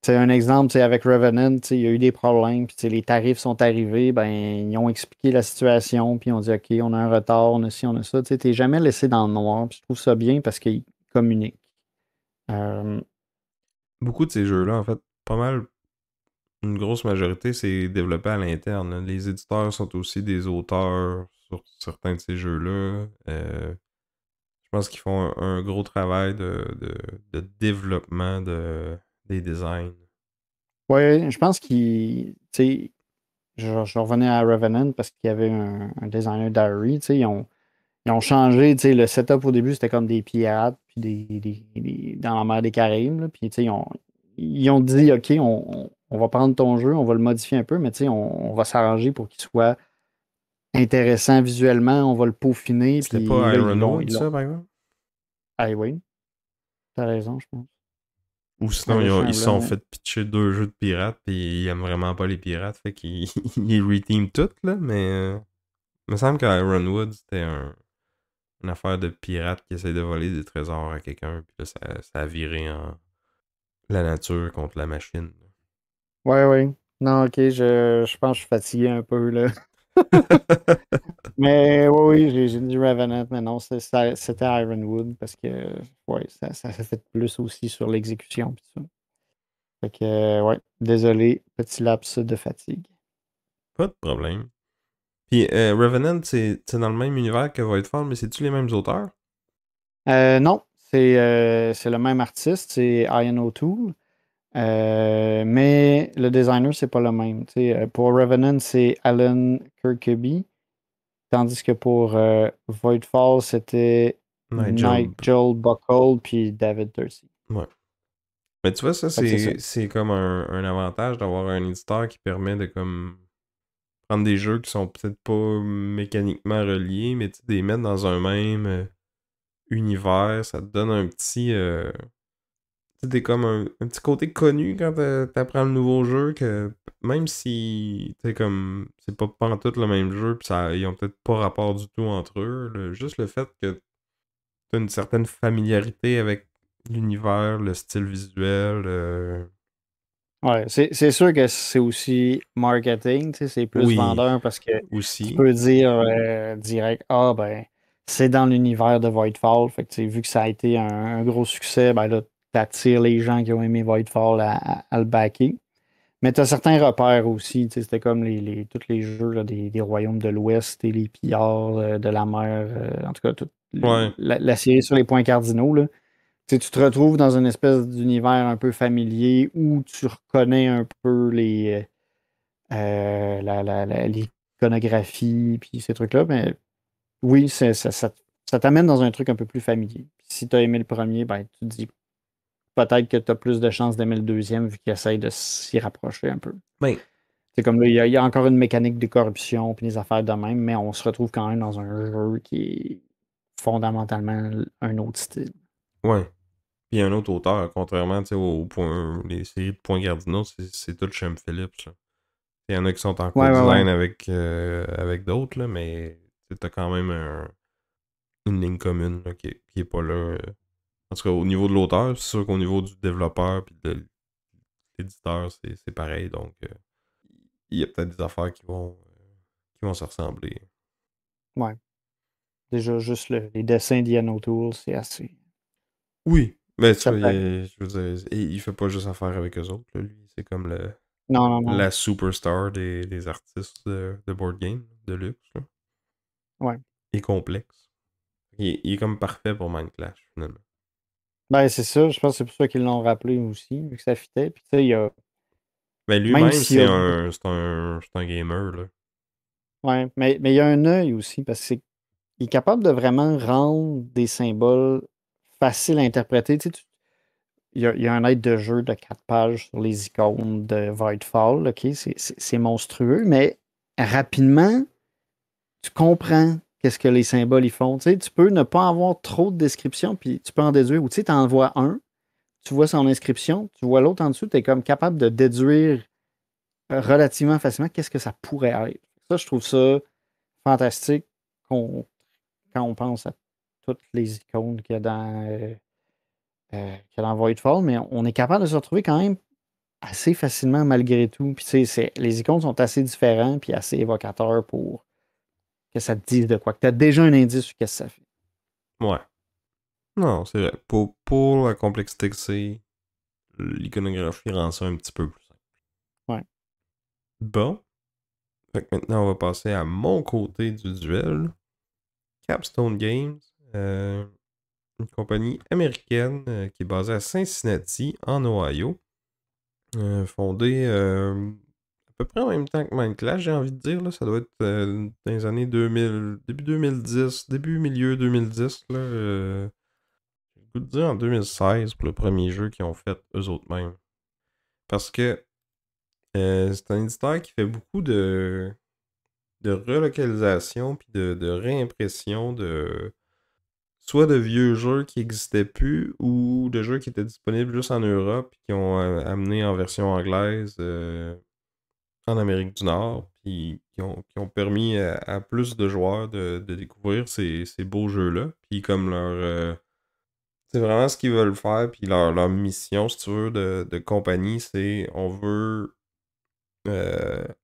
Speaker 2: tu sais, un exemple, tu sais, avec Revenant, tu sais, il y a eu des problèmes, puis tu sais, les tarifs sont arrivés, ben, ils ont expliqué la situation, puis ils ont dit, OK, on a un retard, on a ci, on a ça. Tu sais, t'es jamais laissé dans le noir, puis je trouve ça bien parce qu'ils communiquent. Euh,
Speaker 1: Beaucoup de ces jeux-là, en fait, pas mal, une grosse majorité, c'est développé à l'interne, là. Les éditeurs sont aussi des auteurs sur certains de ces jeux-là. Je pense qu'ils font un gros travail de développement des designs.
Speaker 2: ouais, je pense qu'ils, tu sais, je revenais à Revenant parce qu'il y avait un designer diary, tu sais, ils ont changé, tu sais, le setup au début, c'était comme des pirates, puis dans la mer des Caraïbes, là, puis tu sais, ils ont dit, OK, on va prendre ton jeu, on va le modifier un peu, mais tu sais, on va s'arranger pour qu'il soit intéressant visuellement, on va le peaufiner,
Speaker 1: C'était
Speaker 2: puis
Speaker 1: pas
Speaker 2: là,
Speaker 1: Ironwood,
Speaker 2: ils l'ont.
Speaker 1: ça, par exemple?
Speaker 2: Ah oui, t'as raison, je pense.
Speaker 1: Ou
Speaker 2: Un
Speaker 1: sinon,
Speaker 2: le
Speaker 1: ils se sont
Speaker 2: blanc.
Speaker 1: fait pitcher deux jeux de pirates, puis ils aiment vraiment pas les pirates, fait qu'ils ils reteament tout, là, mais il me semble qu'Ironwood, c'était une affaire de pirates qui essaie de voler des trésors à quelqu'un, puis là, ça a viré en la nature contre la machine.
Speaker 2: Ouais, ouais. Non, OK, je pense que je suis fatigué un peu, là. Mais oui, oui, j'ai dit Revenant, mais non, c'était Ironwood parce que ouais, ça s'est fait plus aussi sur l'exécution pis tout ça. Fait que ouais, désolé, petit laps de fatigue.
Speaker 1: Pas de problème. Puis Revenant, c'est dans le même univers que Voidfall, mais c'est-tu les mêmes auteurs?
Speaker 2: Non, c'est le même artiste, c'est Ian O'Toole, mais le designer, c'est pas le même. Tu sais, pour Revenant, c'est Alan Kirkby, tandis que pour Voidfall, c'était
Speaker 1: Nigel.
Speaker 2: Nigel Buckle puis David Turczi.
Speaker 1: Ouais. Mais tu vois, ça,
Speaker 2: Fait que c'est ça.
Speaker 1: c'est comme un avantage d'avoir un éditeur qui permet de comme prendre des jeux qui sont peut-être pas mécaniquement reliés, mais tu sais, de les mettre dans un même univers. Ça te donne un petit. Tu sais, t'es comme un petit côté connu quand t'apprends le nouveau jeu, que même si t'es comme. C'est pas pantoute le même jeu, pis ça, ils ont peut-être pas rapport du tout entre eux. Juste le fait que t'as une certaine familiarité avec l'univers, le style visuel.
Speaker 2: Ouais, c'est sûr que c'est aussi marketing, tu sais, c'est plus
Speaker 1: Oui,
Speaker 2: vendeur parce que tu
Speaker 1: aussi.
Speaker 2: peux dire direct, ah ben, c'est dans l'univers de Voidfall. Fait que, tu sais, vu que ça a été un gros succès, ben là, t'attires les gens qui ont aimé Voidfall à le backer. Mais t'as certains repères aussi, tu sais, c'était comme tous les jeux là, des royaumes de l'Ouest et les pillards de la mer, en tout cas,
Speaker 1: Ouais.
Speaker 2: la série sur les points cardinaux, là. Tu sais, tu te retrouves dans une espèce d'univers un peu familier où tu reconnais un peu l'iconographie puis ces trucs-là. Mais oui, ça t'amène dans un truc un peu plus familier. Puis si tu as aimé le premier, ben, tu te dis peut-être que tu as plus de chances d'aimer le deuxième vu qu'il essaye de s'y rapprocher un peu.
Speaker 1: Ben,
Speaker 2: C'est comme là, il y a encore une mécanique de corruption puis des affaires de même, mais on se retrouve quand même dans un jeu qui est fondamentalement un autre style.
Speaker 1: ouais. Puis un autre auteur, contrairement tu sais, au point, les séries de points cardinaux, c'est tout Shem Phillips. Là. Il y en a qui sont en
Speaker 2: Ouais, ouais, ouais.
Speaker 1: co-design avec d'autres, là, mais t'as quand même une ligne commune là, qui est pas là. En tout cas, au niveau de l'auteur, c'est sûr qu'au niveau du développeur puis de l'éditeur, c'est pareil. Donc, il y a peut-être des affaires qui vont se ressembler.
Speaker 2: Ouais. Déjà, juste les dessins d'Ian O'Toole, c'est assez.
Speaker 1: Oui. Mais tu
Speaker 2: Ça
Speaker 1: vois,
Speaker 2: paraît.
Speaker 1: je veux dire, il fait pas juste affaire avec eux autres. Là, lui, c'est comme
Speaker 2: Non, non, non.
Speaker 1: la superstar des artistes de board game, de luxe, là.
Speaker 2: Ouais.
Speaker 1: Et complexe. Il est comme parfait pour Mind Clash, finalement.
Speaker 2: Ben, c'est ça. Je pense que c'est pour ça qu'ils l'ont rappelé aussi, vu que ça fitait. Puis, tu sais, il y a.
Speaker 1: Ben
Speaker 2: Même
Speaker 1: lui-même,
Speaker 2: s'il y a.
Speaker 1: c'est un gamer, là.
Speaker 2: Ouais, mais il y a un œil aussi, parce qu'il est capable de vraiment rendre des symboles faciles à interpréter. Tu sais, il y a un aide de jeu de 4 pages sur les icônes de Voidfall. OK? C'est monstrueux, mais rapidement, tu comprends qu'est-ce que les symboles ils font. Tu sais, tu peux ne pas avoir trop de description, puis tu peux en déduire. Ou tu sais, tu en vois un, tu vois son inscription, tu vois l'autre en dessous, tu es comme capable de déduire relativement facilement qu'est-ce que ça pourrait être. Ça, je trouve ça fantastique quand on pense à toutes les icônes qu'il y a dans Voidfall, mais on est capable de se retrouver quand même assez facilement malgré tout. Puis, tu sais, les icônes sont assez différents puis assez évocateurs pour que ça te dise de quoi. Que tu as déjà un indice sur qu'est-ce que ça fait.
Speaker 1: Ouais. Non, c'est vrai. Pour la complexité que c'est, l'iconographie rend ça un petit peu plus simple.
Speaker 2: Ouais.
Speaker 1: Bon. Fait que maintenant, on va passer à mon côté du duel. Capstone Games, une compagnie américaine qui est basée à Cincinnati, en Ohio. Fondée à peu près en même temps que Minecraft, j'ai envie de dire. Là. Ça doit être dans les années 2000, début 2010, début milieu 2010. Là, j'ai le goût de dire en 2016 pour le premier jeu qu'ils ont fait eux autres mêmes. Parce que c'est un éditeur qui fait beaucoup de relocalisation puis de réimpression de soit de vieux jeux qui n'existaient plus ou de jeux qui étaient disponibles juste en Europe et qui ont amené en version anglaise en Amérique du Nord puis qui ont permis à plus de joueurs de découvrir ces beaux jeux-là. Puis comme c'est vraiment ce qu'ils veulent faire puis leur mission, si tu veux, de compagnie, c'est on veut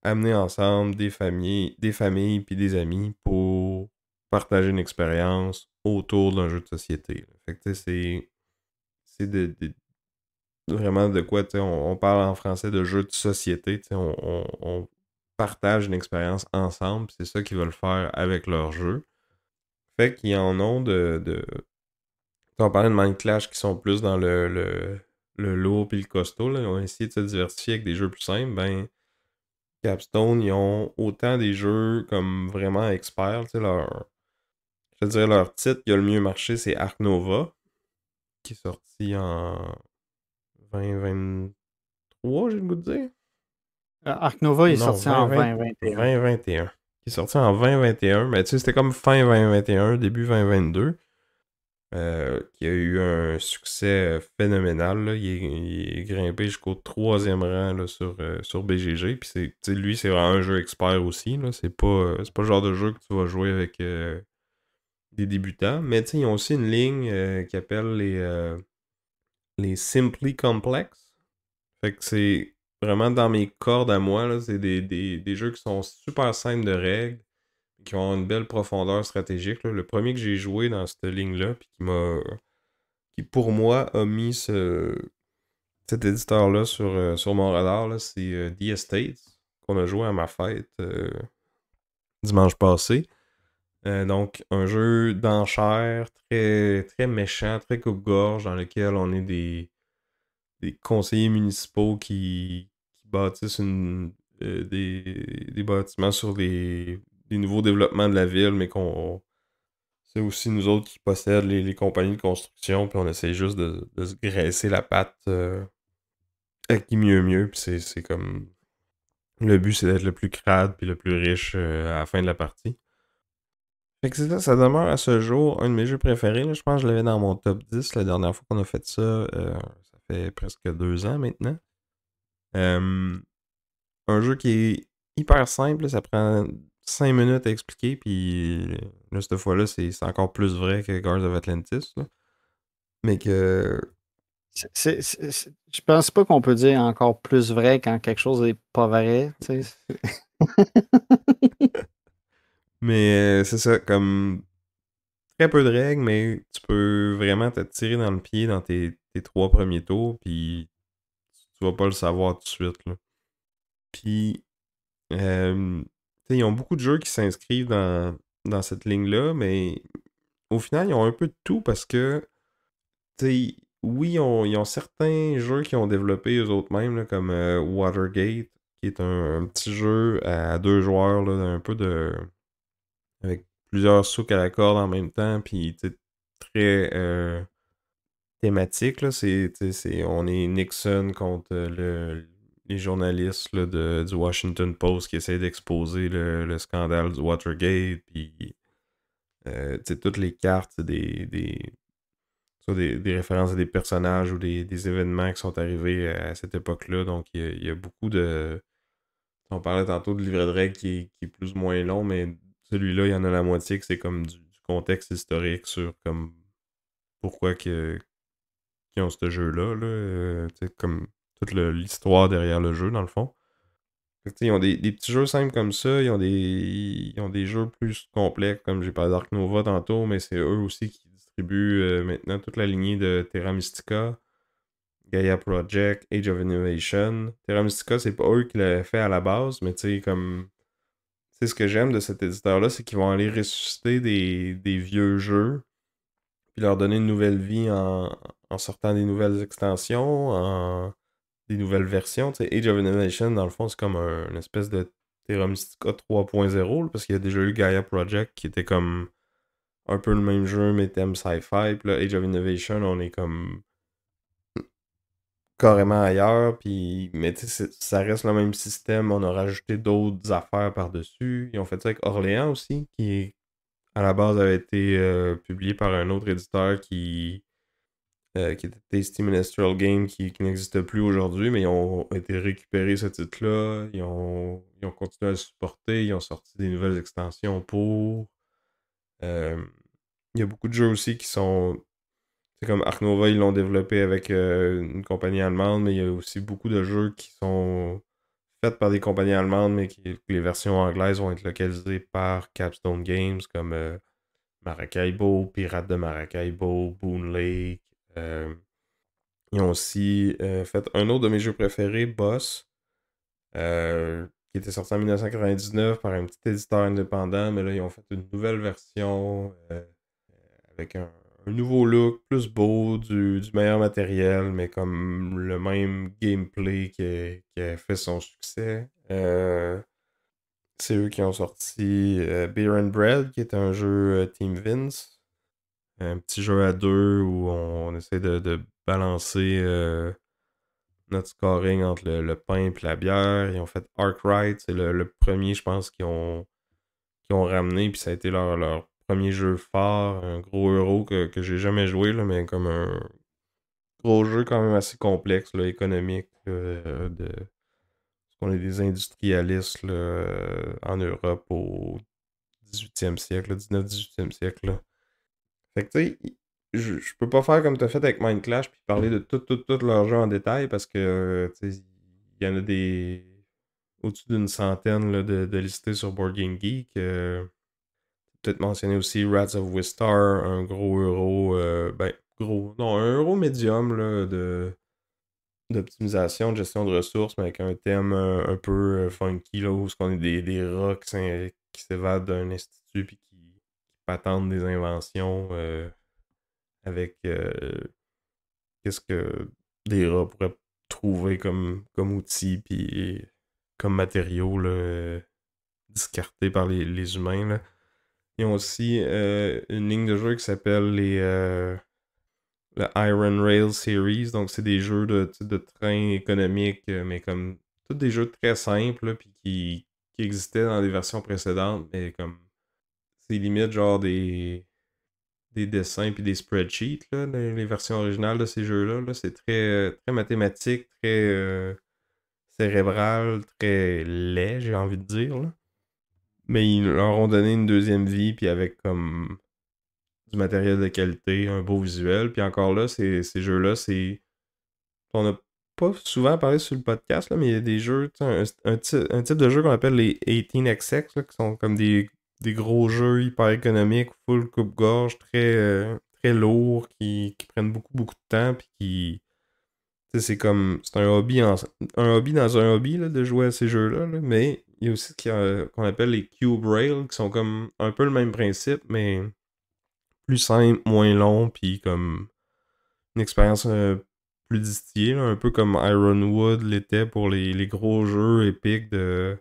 Speaker 1: amener ensemble des familles puis des amis pour partager une expérience autour d'un jeu de société. Là. Fait que tu sais, c'est vraiment de quoi, tu sais, on parle en français de jeu de société, tu sais, on partage une expérience ensemble, c'est ça qu'ils veulent faire avec leur jeu. Fait qu'ils en ont on parlait de Mind Clash qui sont plus dans le lourd puis le costaud, là. Ils ont essayé de se diversifier avec des jeux plus simples, ben Capstone, ils ont autant des jeux comme vraiment experts. Tu sais, je te dirais leur titre qui a le mieux marché, c'est Ark Nova, qui est sorti en 2023, j'ai le goût de dire.
Speaker 2: Ark Nova est
Speaker 1: Non,
Speaker 2: sorti en 2021.
Speaker 1: 2021. Qui est sorti en 2021. Mais tu sais, c'était comme fin 2021, début 2022. Qui a eu un succès phénoménal. Là. Il est grimpé jusqu'au troisième rang là, sur BGG. Puis lui, c'est vraiment un jeu expert aussi. Là. C'est pas le genre de jeu que tu vas jouer avec des débutants. Mais ils ont aussi une ligne qui appelle les Simply Complex. Fait que c'est vraiment dans mes cordes à moi. Là, c'est des jeux qui sont super simples de règles, qui ont une belle profondeur stratégique. Là. Le premier que j'ai joué dans cette ligne-là, puis qui pour moi a mis cet éditeur-là sur mon radar, là, c'est The Estates, qu'on a joué à ma fête dimanche passé. Donc, un jeu d'enchères très, très méchant, très coupe-gorge, dans lequel on est des conseillers municipaux qui bâtissent des bâtiments sur des nouveaux développements de la ville, mais c'est aussi nous autres qui possèdent les compagnies de construction, puis on essaie juste de se graisser la patte à qui mieux, puis c'est comme... Le but, c'est d'être le plus crade puis le plus riche à la fin de la partie. Fait que c'est ça, ça demeure à ce jour un de mes jeux préférés. Là. Je pense que je l'avais dans mon top 10 la dernière fois qu'on a fait ça. Ça fait presque 2 ans maintenant. Euh, un jeu qui est hyper simple, là, ça prend 5 minutes à expliquer, puis là, cette fois-là, c'est encore plus vrai que Guards of Atlantis. Là. Mais que
Speaker 2: Je pense pas qu'on peut dire encore plus vrai quand quelque chose n'est pas vrai. Tu sais.
Speaker 1: Mais c'est ça, comme très peu de règles, mais tu peux vraiment te tirer dans le pied dans tes 3 premiers tours, puis tu vas pas le savoir tout de suite. Là. Puis, ils ont beaucoup de jeux qui s'inscrivent dans cette ligne-là, mais au final, ils ont un peu de tout parce que, oui, ils ont certains jeux qui ont développé eux autres mêmes, là, comme Watergate, qui est un petit jeu à deux joueurs, là, un peu de avec plusieurs souks à la corde en même temps, puis très thématique, là. On est Nixon contre les journalistes là, du Washington Post qui essaient d'exposer le scandale du Watergate, puis toutes les cartes, c'est soit des références à des personnages ou des événements qui sont arrivés à cette époque-là. Donc, il y a beaucoup de... On parlait tantôt de livret de règles qui est plus ou moins long, mais celui-là, il y en a la moitié que c'est comme du contexte historique sur comme pourquoi qu'ils ont ce jeu-là, là, comme toute l'histoire derrière le jeu, dans le fond. Fait que, ils ont des petits jeux simples comme ça, ils ont des jeux plus complexes, comme j'ai parlé d'Ark Nova tantôt, mais c'est eux aussi qui distribuent maintenant toute la lignée de Terra Mystica, Gaia Project, Age of Innovation. Terra Mystica, c'est pas eux qui l'avaient fait à la base, mais tu sais, comme. Tu sais, ce que j'aime de cet éditeur-là, c'est qu'ils vont aller ressusciter des vieux jeux, puis leur donner une nouvelle vie en sortant des nouvelles extensions, des nouvelles versions. Tu sais, Age of Innovation, dans le fond, c'est comme une espèce de Terra Mystica 3.0, là, parce qu'il y a déjà eu Gaia Project qui était comme un peu le même jeu, mais thème sci-fi. Puis là, Age of Innovation, on est comme carrément ailleurs. Puis, mais tu sais, ça reste le même système. On a rajouté d'autres affaires par-dessus. Ils ont fait ça avec Orléans aussi, qui à la base avait été publié par un autre éditeur qui était Tasty Minstrel Game, qui n'existe plus aujourd'hui, mais ils ont été récupérés ce titre-là, ils ont continué à le supporter, ils ont sorti des nouvelles extensions pour. Euh, il y a beaucoup de jeux aussi qui sont. C'est comme Ark Nova, ils l'ont développé avec une compagnie allemande, mais il y a aussi beaucoup de jeux qui sont faits par des compagnies allemandes, mais que les versions anglaises vont être localisées par Capstone Games, comme Maracaibo, Pirates de Maracaibo, Boon Lake. euh, Ils ont aussi fait un autre de mes jeux préférés, Boss, qui était sorti en 1999 par un petit éditeur indépendant, mais là, ils ont fait une nouvelle version avec un nouveau look, plus beau, du meilleur matériel, mais comme le même gameplay qui a fait son succès. C'est eux qui ont sorti Beer and Bread, qui est un jeu Team Vince. Un petit jeu à deux où on essaie de balancer notre scoring entre le pain et la bière. Ils ont fait Arkwright, c'est le premier, je pense, qu'ils ont ramené, puis ça a été leur premier jeu fort, un gros euro que j'ai jamais joué, là, mais comme un gros jeu quand même assez complexe, là, économique, parce qu'on est des industrialistes là, en Europe au 18e siècle, 19-18e siècle. Là. Fait que tu sais, je peux pas faire comme t'as fait avec Mindclash puis parler de tout leur jeu en détail parce que tu sais, il y en a des au-dessus d'une centaine là, de listés sur Board Game Geek. Peut-être mentionner aussi Rats of Wistar, un gros euro, ben gros, non, un euro médium là, d'optimisation, de gestion de ressources, mais avec un thème un peu funky là, où on est des rats qui s'évadent d'un institut puis qui patentent des inventions. Avec qu'est-ce que des rats pourraient trouver comme outils puis comme matériaux là, discartés par les humains. Là. Ils ont aussi une ligne de jeu qui s'appelle le Iron Rail Series. Donc, c'est des jeux de train économique, mais comme tous des jeux très simples, là, puis qui existaient dans les versions précédentes, mais comme c'est limite genre des dessins puis des spreadsheets, là, les versions originales de ces jeux-là. Là, c'est très mathématique, très cérébral, très laid, j'ai envie de dire. Là. Mais ils leur ont donné une deuxième vie, puis avec comme du matériel de qualité, un beau visuel. Puis encore là, ces jeux-là, c'est. On n'a pas souvent parlé sur le podcast, là, mais il y a des jeux, un type de jeu qu'on appelle les 18XX, là, qui sont comme des gros jeux hyper économiques, full coupe-gorge, très lourds, qui prennent beaucoup de temps, puis qui. C'est comme. C'est un hobby dans un hobby là, de jouer à ces jeux-là, là, mais il y a aussi qu'on appelle les Cube Rail, qui sont comme un peu le même principe, mais plus simple, moins long, puis comme une expérience plus distillée, là, un peu comme Ironwood l'était pour les gros jeux épiques de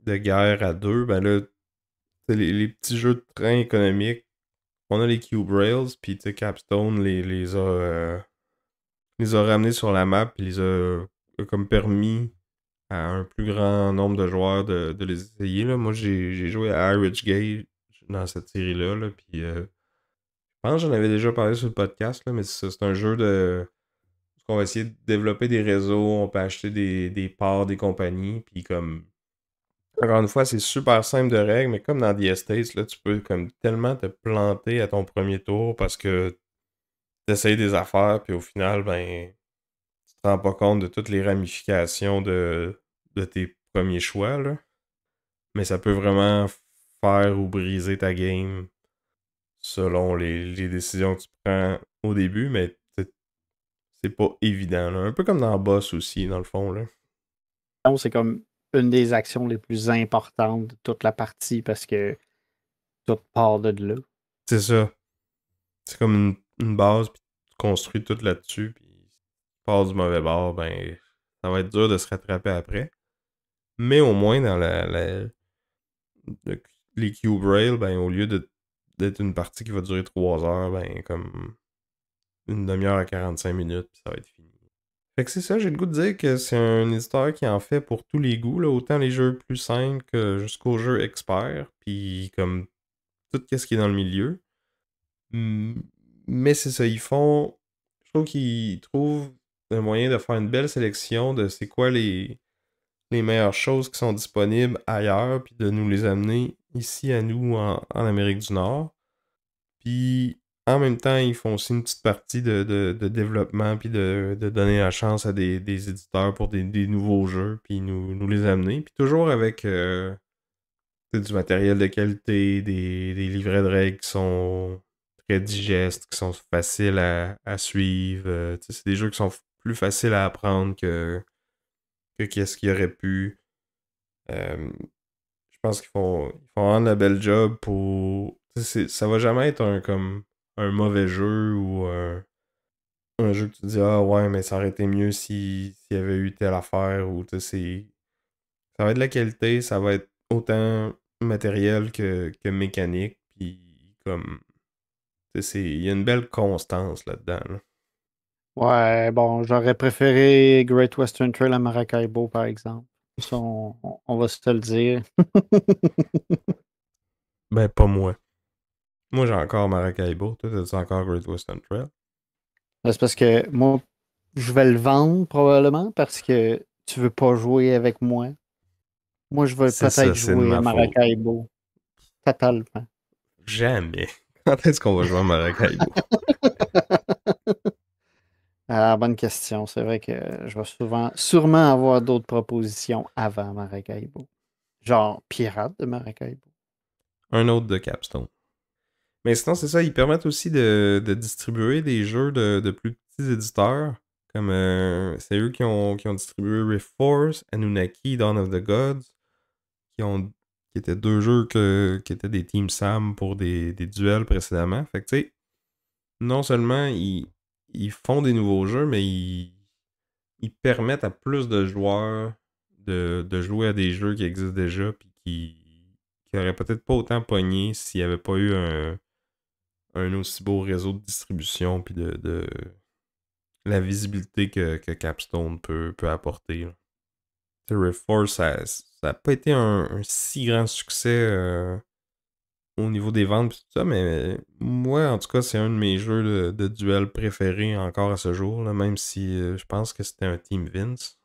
Speaker 1: guerre à deux. Ben là, les petits jeux de train économiques, on a les Cube Rails, puis Capstone les a ramenés sur la map, puis a comme permis à un plus grand nombre de joueurs de les essayer. Là. Moi, j'ai joué à Rich Gage dans cette série-là, là, puis je pense que j'en avais déjà parlé sur le podcast, là, mais c'est un jeu de. On va essayer de développer des réseaux, on peut acheter des parts des compagnies, puis comme. Encore une fois, c'est super simple de règles, mais comme dans The Estates, là, tu peux comme tellement te planter à ton premier tour parce que t'essayes des affaires, puis au final, ben, tu te rends pas compte de toutes les ramifications de tes premiers choix, là. Mais ça peut vraiment faire ou briser ta game selon les décisions que tu prends au début, mais c'est pas évident, là. Un peu comme dans Boss aussi, dans le fond, là.
Speaker 2: C'est comme une des actions les plus importantes de toute la partie parce que tout part de là.
Speaker 1: C'est ça. C'est comme une base, puis tu construis tout là-dessus, puis si tu pars du mauvais bord, ben, ça va être dur de se rattraper après. Mais au moins, dans le- les Cube Rail, ben, au lieu d'être une partie qui va durer 3 heures, ben, comme une demi-heure à 45 minutes, puis ça va être fini. Fait que c'est ça, j'ai le goût de dire que c'est un éditeur qui en fait pour tous les goûts, là, autant les jeux plus simples que jusqu'aux jeux experts, puis comme tout ce qui est dans le milieu. Hmm, Mais c'est ça, je trouve qu'ils trouvent un moyen de faire une belle sélection de c'est quoi les meilleures choses qui sont disponibles ailleurs, puis de nous les amener ici à nous en Amérique du Nord. Puis en même temps, ils font aussi une petite partie de développement, puis de donner la chance à des éditeurs pour des nouveaux jeux, puis nous les amener. Puis toujours avec du matériel de qualité, des livrets de règles qui sont très digestes, qui sont faciles à suivre. C'est des jeux qui sont plus faciles à apprendre que qu'est-ce qu'il y aurait pu. Euh, je pense qu'ils font rendre la belle job pour. Ça va jamais être comme un mauvais jeu ou un jeu que tu te dis ah ouais mais ça aurait été mieux s'il y avait eu telle affaire ou ça va être de la qualité, ça va être autant matériel que mécanique puis comme il y a une belle constance là-dedans. Là.
Speaker 2: Ouais, bon, j'aurais préféré Great Western Trail à Maracaibo, par exemple. Ça, on va se le dire.
Speaker 1: Ben pas moi. Moi j'ai encore Maracaibo, toi t'as encore Great Western Trail.
Speaker 2: C'est parce que moi, je vais le vendre probablement parce que tu veux pas jouer avec moi. Moi, je veux
Speaker 1: C'est ça,
Speaker 2: peut-être
Speaker 1: c'est de
Speaker 2: jouer à
Speaker 1: ma faute.
Speaker 2: Maracaibo. Totalement.
Speaker 1: Jamais. Quand est-ce qu'on va jouer à Maracaibo?
Speaker 2: Ah, bonne question. C'est vrai que je vais sûrement avoir d'autres propositions avant Maracaibo. Genre Pirate de Maracaibo.
Speaker 1: Un autre de Capstone. Mais sinon, c'est ça, ils permettent aussi de distribuer des jeux de plus petits éditeurs. Comme c'est eux qui ont distribué Rift Force, Anunnaki, Dawn of the Gods, qui étaient deux jeux qui étaient des Team Sam pour des duels précédemment. Fait que tu sais, non seulement ils font des nouveaux jeux, mais ils permettent à plus de joueurs de jouer à des jeux qui existent déjà puis qui auraient peut-être pas autant pogné s'il n'y avait pas eu un aussi beau réseau de distribution puis de la visibilité que Capstone peut apporter. Là. Tu sais, Rift Force, ça a pas été un si grand succès au niveau des ventes pis tout ça, mais moi, en tout cas, c'est un de mes jeux de duel préférés encore à ce jour, là, même si je pense que c'était un Team Vince.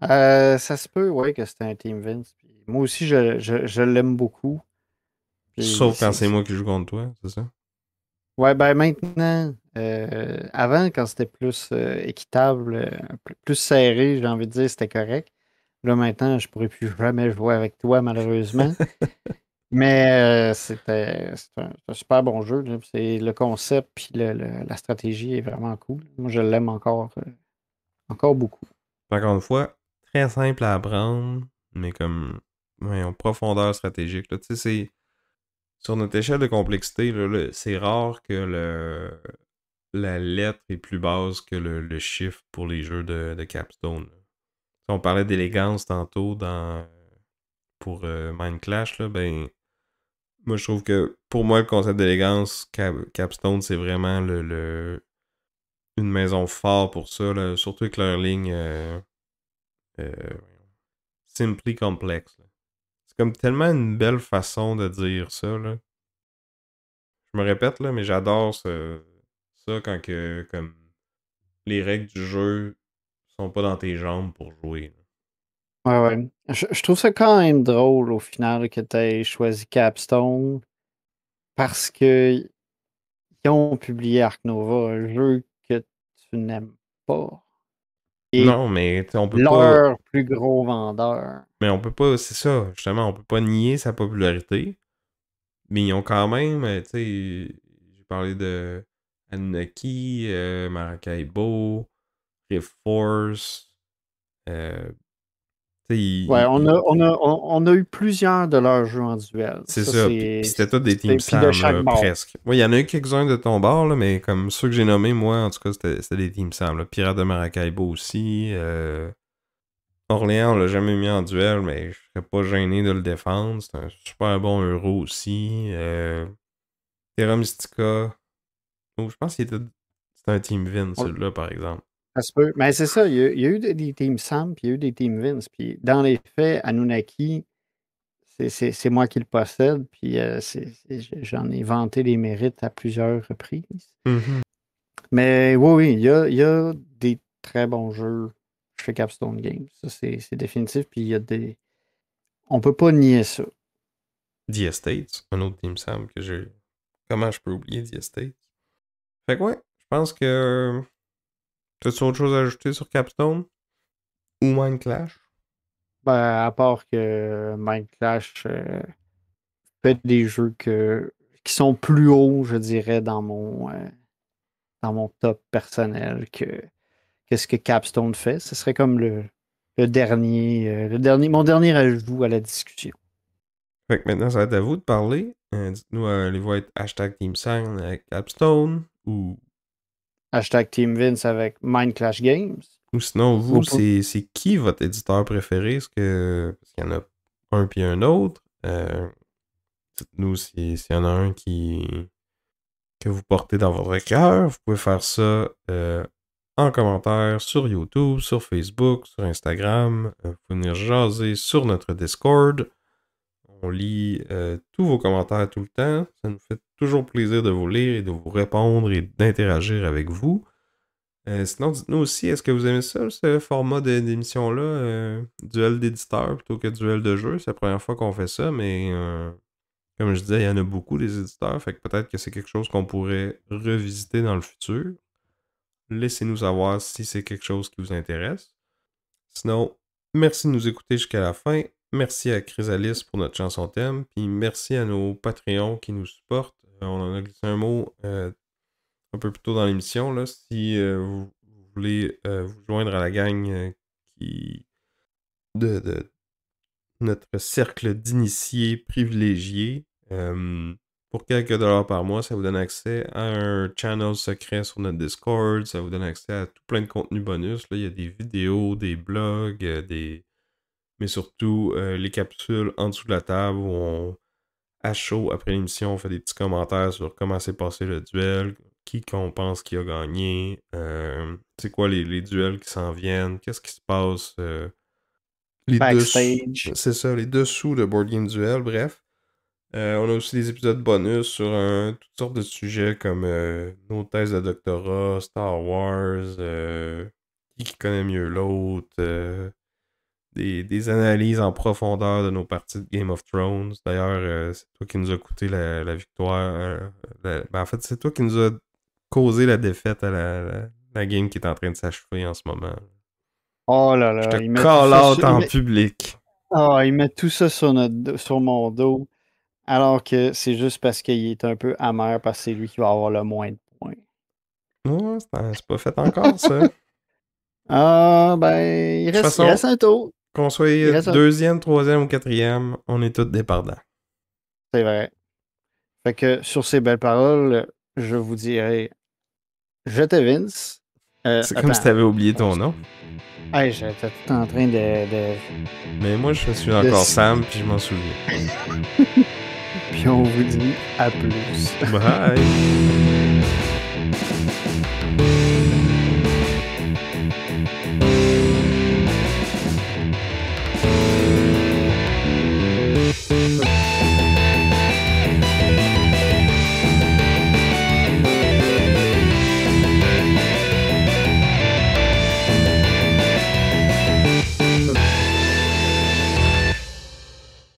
Speaker 2: Ça se peut, ouais, que c'était un Team Vince. Puis moi aussi, je l'aime beaucoup. Puis
Speaker 1: Sauf quand c'est moi qui joue contre toi, c'est ça?
Speaker 2: ouais, ben maintenant, avant, quand c'était plus équitable, plus serré, j'ai envie de dire, c'était correct. Là, maintenant, je pourrais plus jamais jouer avec toi, malheureusement. Mais c'est un super bon jeu, là. C'est le concept puis la stratégie est vraiment cool. Moi, je l'aime encore. Encore beaucoup.
Speaker 1: Encore une fois, très simple à apprendre, mais comme en profondeur stratégique. Là. Tu sais, c'est sur notre échelle de complexité, là, c'est rare que la lettre est plus basse que le chiffre pour les jeux de Capstone. Là. On parlait d'élégance tantôt pour Mind Clash, là, ben moi je trouve que pour moi le concept d'élégance, Capstone, c'est vraiment une maison fort pour ça, là, surtout avec leur ligne euh, Simply Complex. Là. C'est comme tellement une belle façon de dire ça. Là. Je me répète, là, mais j'adore ça quand que, comme, les règles du jeu sont pas dans tes jambes pour jouer. Là.
Speaker 2: Ouais, ouais. Je trouve ça quand même drôle au final que tu aies choisi Capstone parce que ils ont publié Ark Nova, un jeu que tu n'aimes pas. Et
Speaker 1: Non, mais on peut pas.
Speaker 2: leur plus gros vendeur.
Speaker 1: Mais on peut pas. C'est ça, justement, on peut pas nier sa popularité. Mais ils ont quand même. Tu sais, j'ai parlé de Anunnaki, Maracaibo, Rift Force. Euh, tu sais,
Speaker 2: Ouais, on a eu plusieurs de leurs jeux en duel.
Speaker 1: c'est
Speaker 2: Ça,
Speaker 1: ça. Puis
Speaker 2: c'est.
Speaker 1: c'était tous des Team
Speaker 2: Puis de
Speaker 1: Sam,
Speaker 2: chaque
Speaker 1: là,
Speaker 2: bord.
Speaker 1: presque. Oui, il y en a eu quelques-uns de ton bord, là, mais comme ceux que j'ai nommés, moi, en tout cas, c'était des Team Sam. Là. Pirates de Maracaibo aussi. Orléans, on l'a jamais mis en duel, mais je serais pas gêné de le défendre. C'est un super bon euro aussi. Terra Mystica. Oh, je pense qu'il était. C'était un Team Vin,
Speaker 2: On-
Speaker 1: celui-là, par exemple.
Speaker 2: Ça se peut. Mais c'est ça, il y a eu des Team Sam, puis il y a eu des Team Vince. Puis dans les faits, Anunnaki, c'est moi qui le possède, puis j'en ai vanté les mérites à plusieurs reprises.
Speaker 1: Mhm.
Speaker 2: Mais oui, oui, il y a des très bons jeux chez Capstone Games. Ça, c'est définitif, puis il y a des. On peut pas nier ça.
Speaker 1: The Estates, un autre Team Sam que j'ai. Comment je peux oublier The Estates? Fait que ouais, je pense que. T'as-tu autre chose à ajouter sur Capstone? Ou Mind Clash?
Speaker 2: Ben, à part que Mind Clash fait des jeux qui sont plus hauts, je dirais, dans mon top personnel que ce que Capstone fait. Ce serait comme mon dernier ajout à la discussion.
Speaker 1: Fait que maintenant, ça va être à vous de parler. Dites-nous, allez-vous être hashtag Team Sam avec Capstone?
Speaker 2: Hashtag Team Vince avec Mind Clash Games.
Speaker 1: Ou sinon,
Speaker 2: Ou
Speaker 1: vous, c'est qui votre éditeur préféré? Parce qu'il y en a un puis un autre. Dites-nous s'il y en a un que vous portez dans votre cœur. Vous pouvez faire ça en commentaire sur YouTube, sur Facebook, sur Instagram. Vous pouvez venir jaser sur notre Discord. On lit tous vos commentaires tout le temps. Ça nous fait toujours plaisir de vous lire et de vous répondre et d'interagir avec vous. Sinon, dites-nous aussi, est-ce que vous aimez ça, ce format d'émission-là, duel d'éditeurs plutôt que duel de jeu? C'est la première fois qu'on fait ça, mais comme je disais, il y en a beaucoup des éditeurs, fait que peut-être que c'est quelque chose qu'on pourrait revisiter dans le futur. Laissez-nous savoir si c'est quelque chose qui vous intéresse. Sinon, merci de nous écouter jusqu'à la fin. Merci à Chrysalis pour notre chanson thème. Puis merci à nos Patreons qui nous supportent. On en a glissé un mot un peu plus tôt dans l'émission. Là, si vous voulez vous joindre à la gang qui de notre cercle d'initiés privilégiés, pour quelques dollars par mois, ça vous donne accès à un channel secret sur notre Discord. Ça vous donne accès à tout plein de contenus bonus. Là, il y a des vidéos, des blogs, mais surtout les capsules en dessous de la table où à chaud, après l'émission, on fait des petits commentaires sur comment s'est passé le duel, qui qu'on pense qui a gagné, c'est quoi les duels qui s'en viennent, qu'est-ce qui se passe, les dessous,
Speaker 2: Backstage.
Speaker 1: c'est ça, les dessous de Board Game Duel, bref. On a aussi des épisodes bonus sur toutes sortes de sujets comme nos thèses de doctorat, Star Wars, qui connaît mieux l'autre, des analyses en profondeur de nos parties de Game of Thrones. D'ailleurs, c'est toi qui nous a coûté la victoire. Ben, en fait, c'est toi qui nous a causé la défaite à la game qui est en train de s'achever en ce moment.
Speaker 2: Oh là
Speaker 1: Je te
Speaker 2: là, il met tout
Speaker 1: call
Speaker 2: ça
Speaker 1: out en public.
Speaker 2: il met tout ça sur mon dos, alors que c'est juste parce qu'il est un peu amer parce que c'est lui qui va avoir le moins de points.
Speaker 1: Ouais, c'est pas fait encore, ça.
Speaker 2: Ah, ben, il
Speaker 1: toute
Speaker 2: reste, il
Speaker 1: façon,
Speaker 2: reste un tour.
Speaker 1: qu'on
Speaker 2: Il
Speaker 1: soit
Speaker 2: reste un...
Speaker 1: deuxième, troisième ou quatrième, on est tous dépendants.
Speaker 2: C'est vrai. Fait que sur ces belles paroles, je vous dirai, je te Vince.
Speaker 1: C'est comme si
Speaker 2: Attends.
Speaker 1: t'avais oublié ton nom.
Speaker 2: Hey, j'étais tout en train
Speaker 1: Mais moi, je suis
Speaker 2: de...
Speaker 1: encore Sam, puis je m'en souviens.
Speaker 2: Puis on vous dit à plus.
Speaker 1: Bye!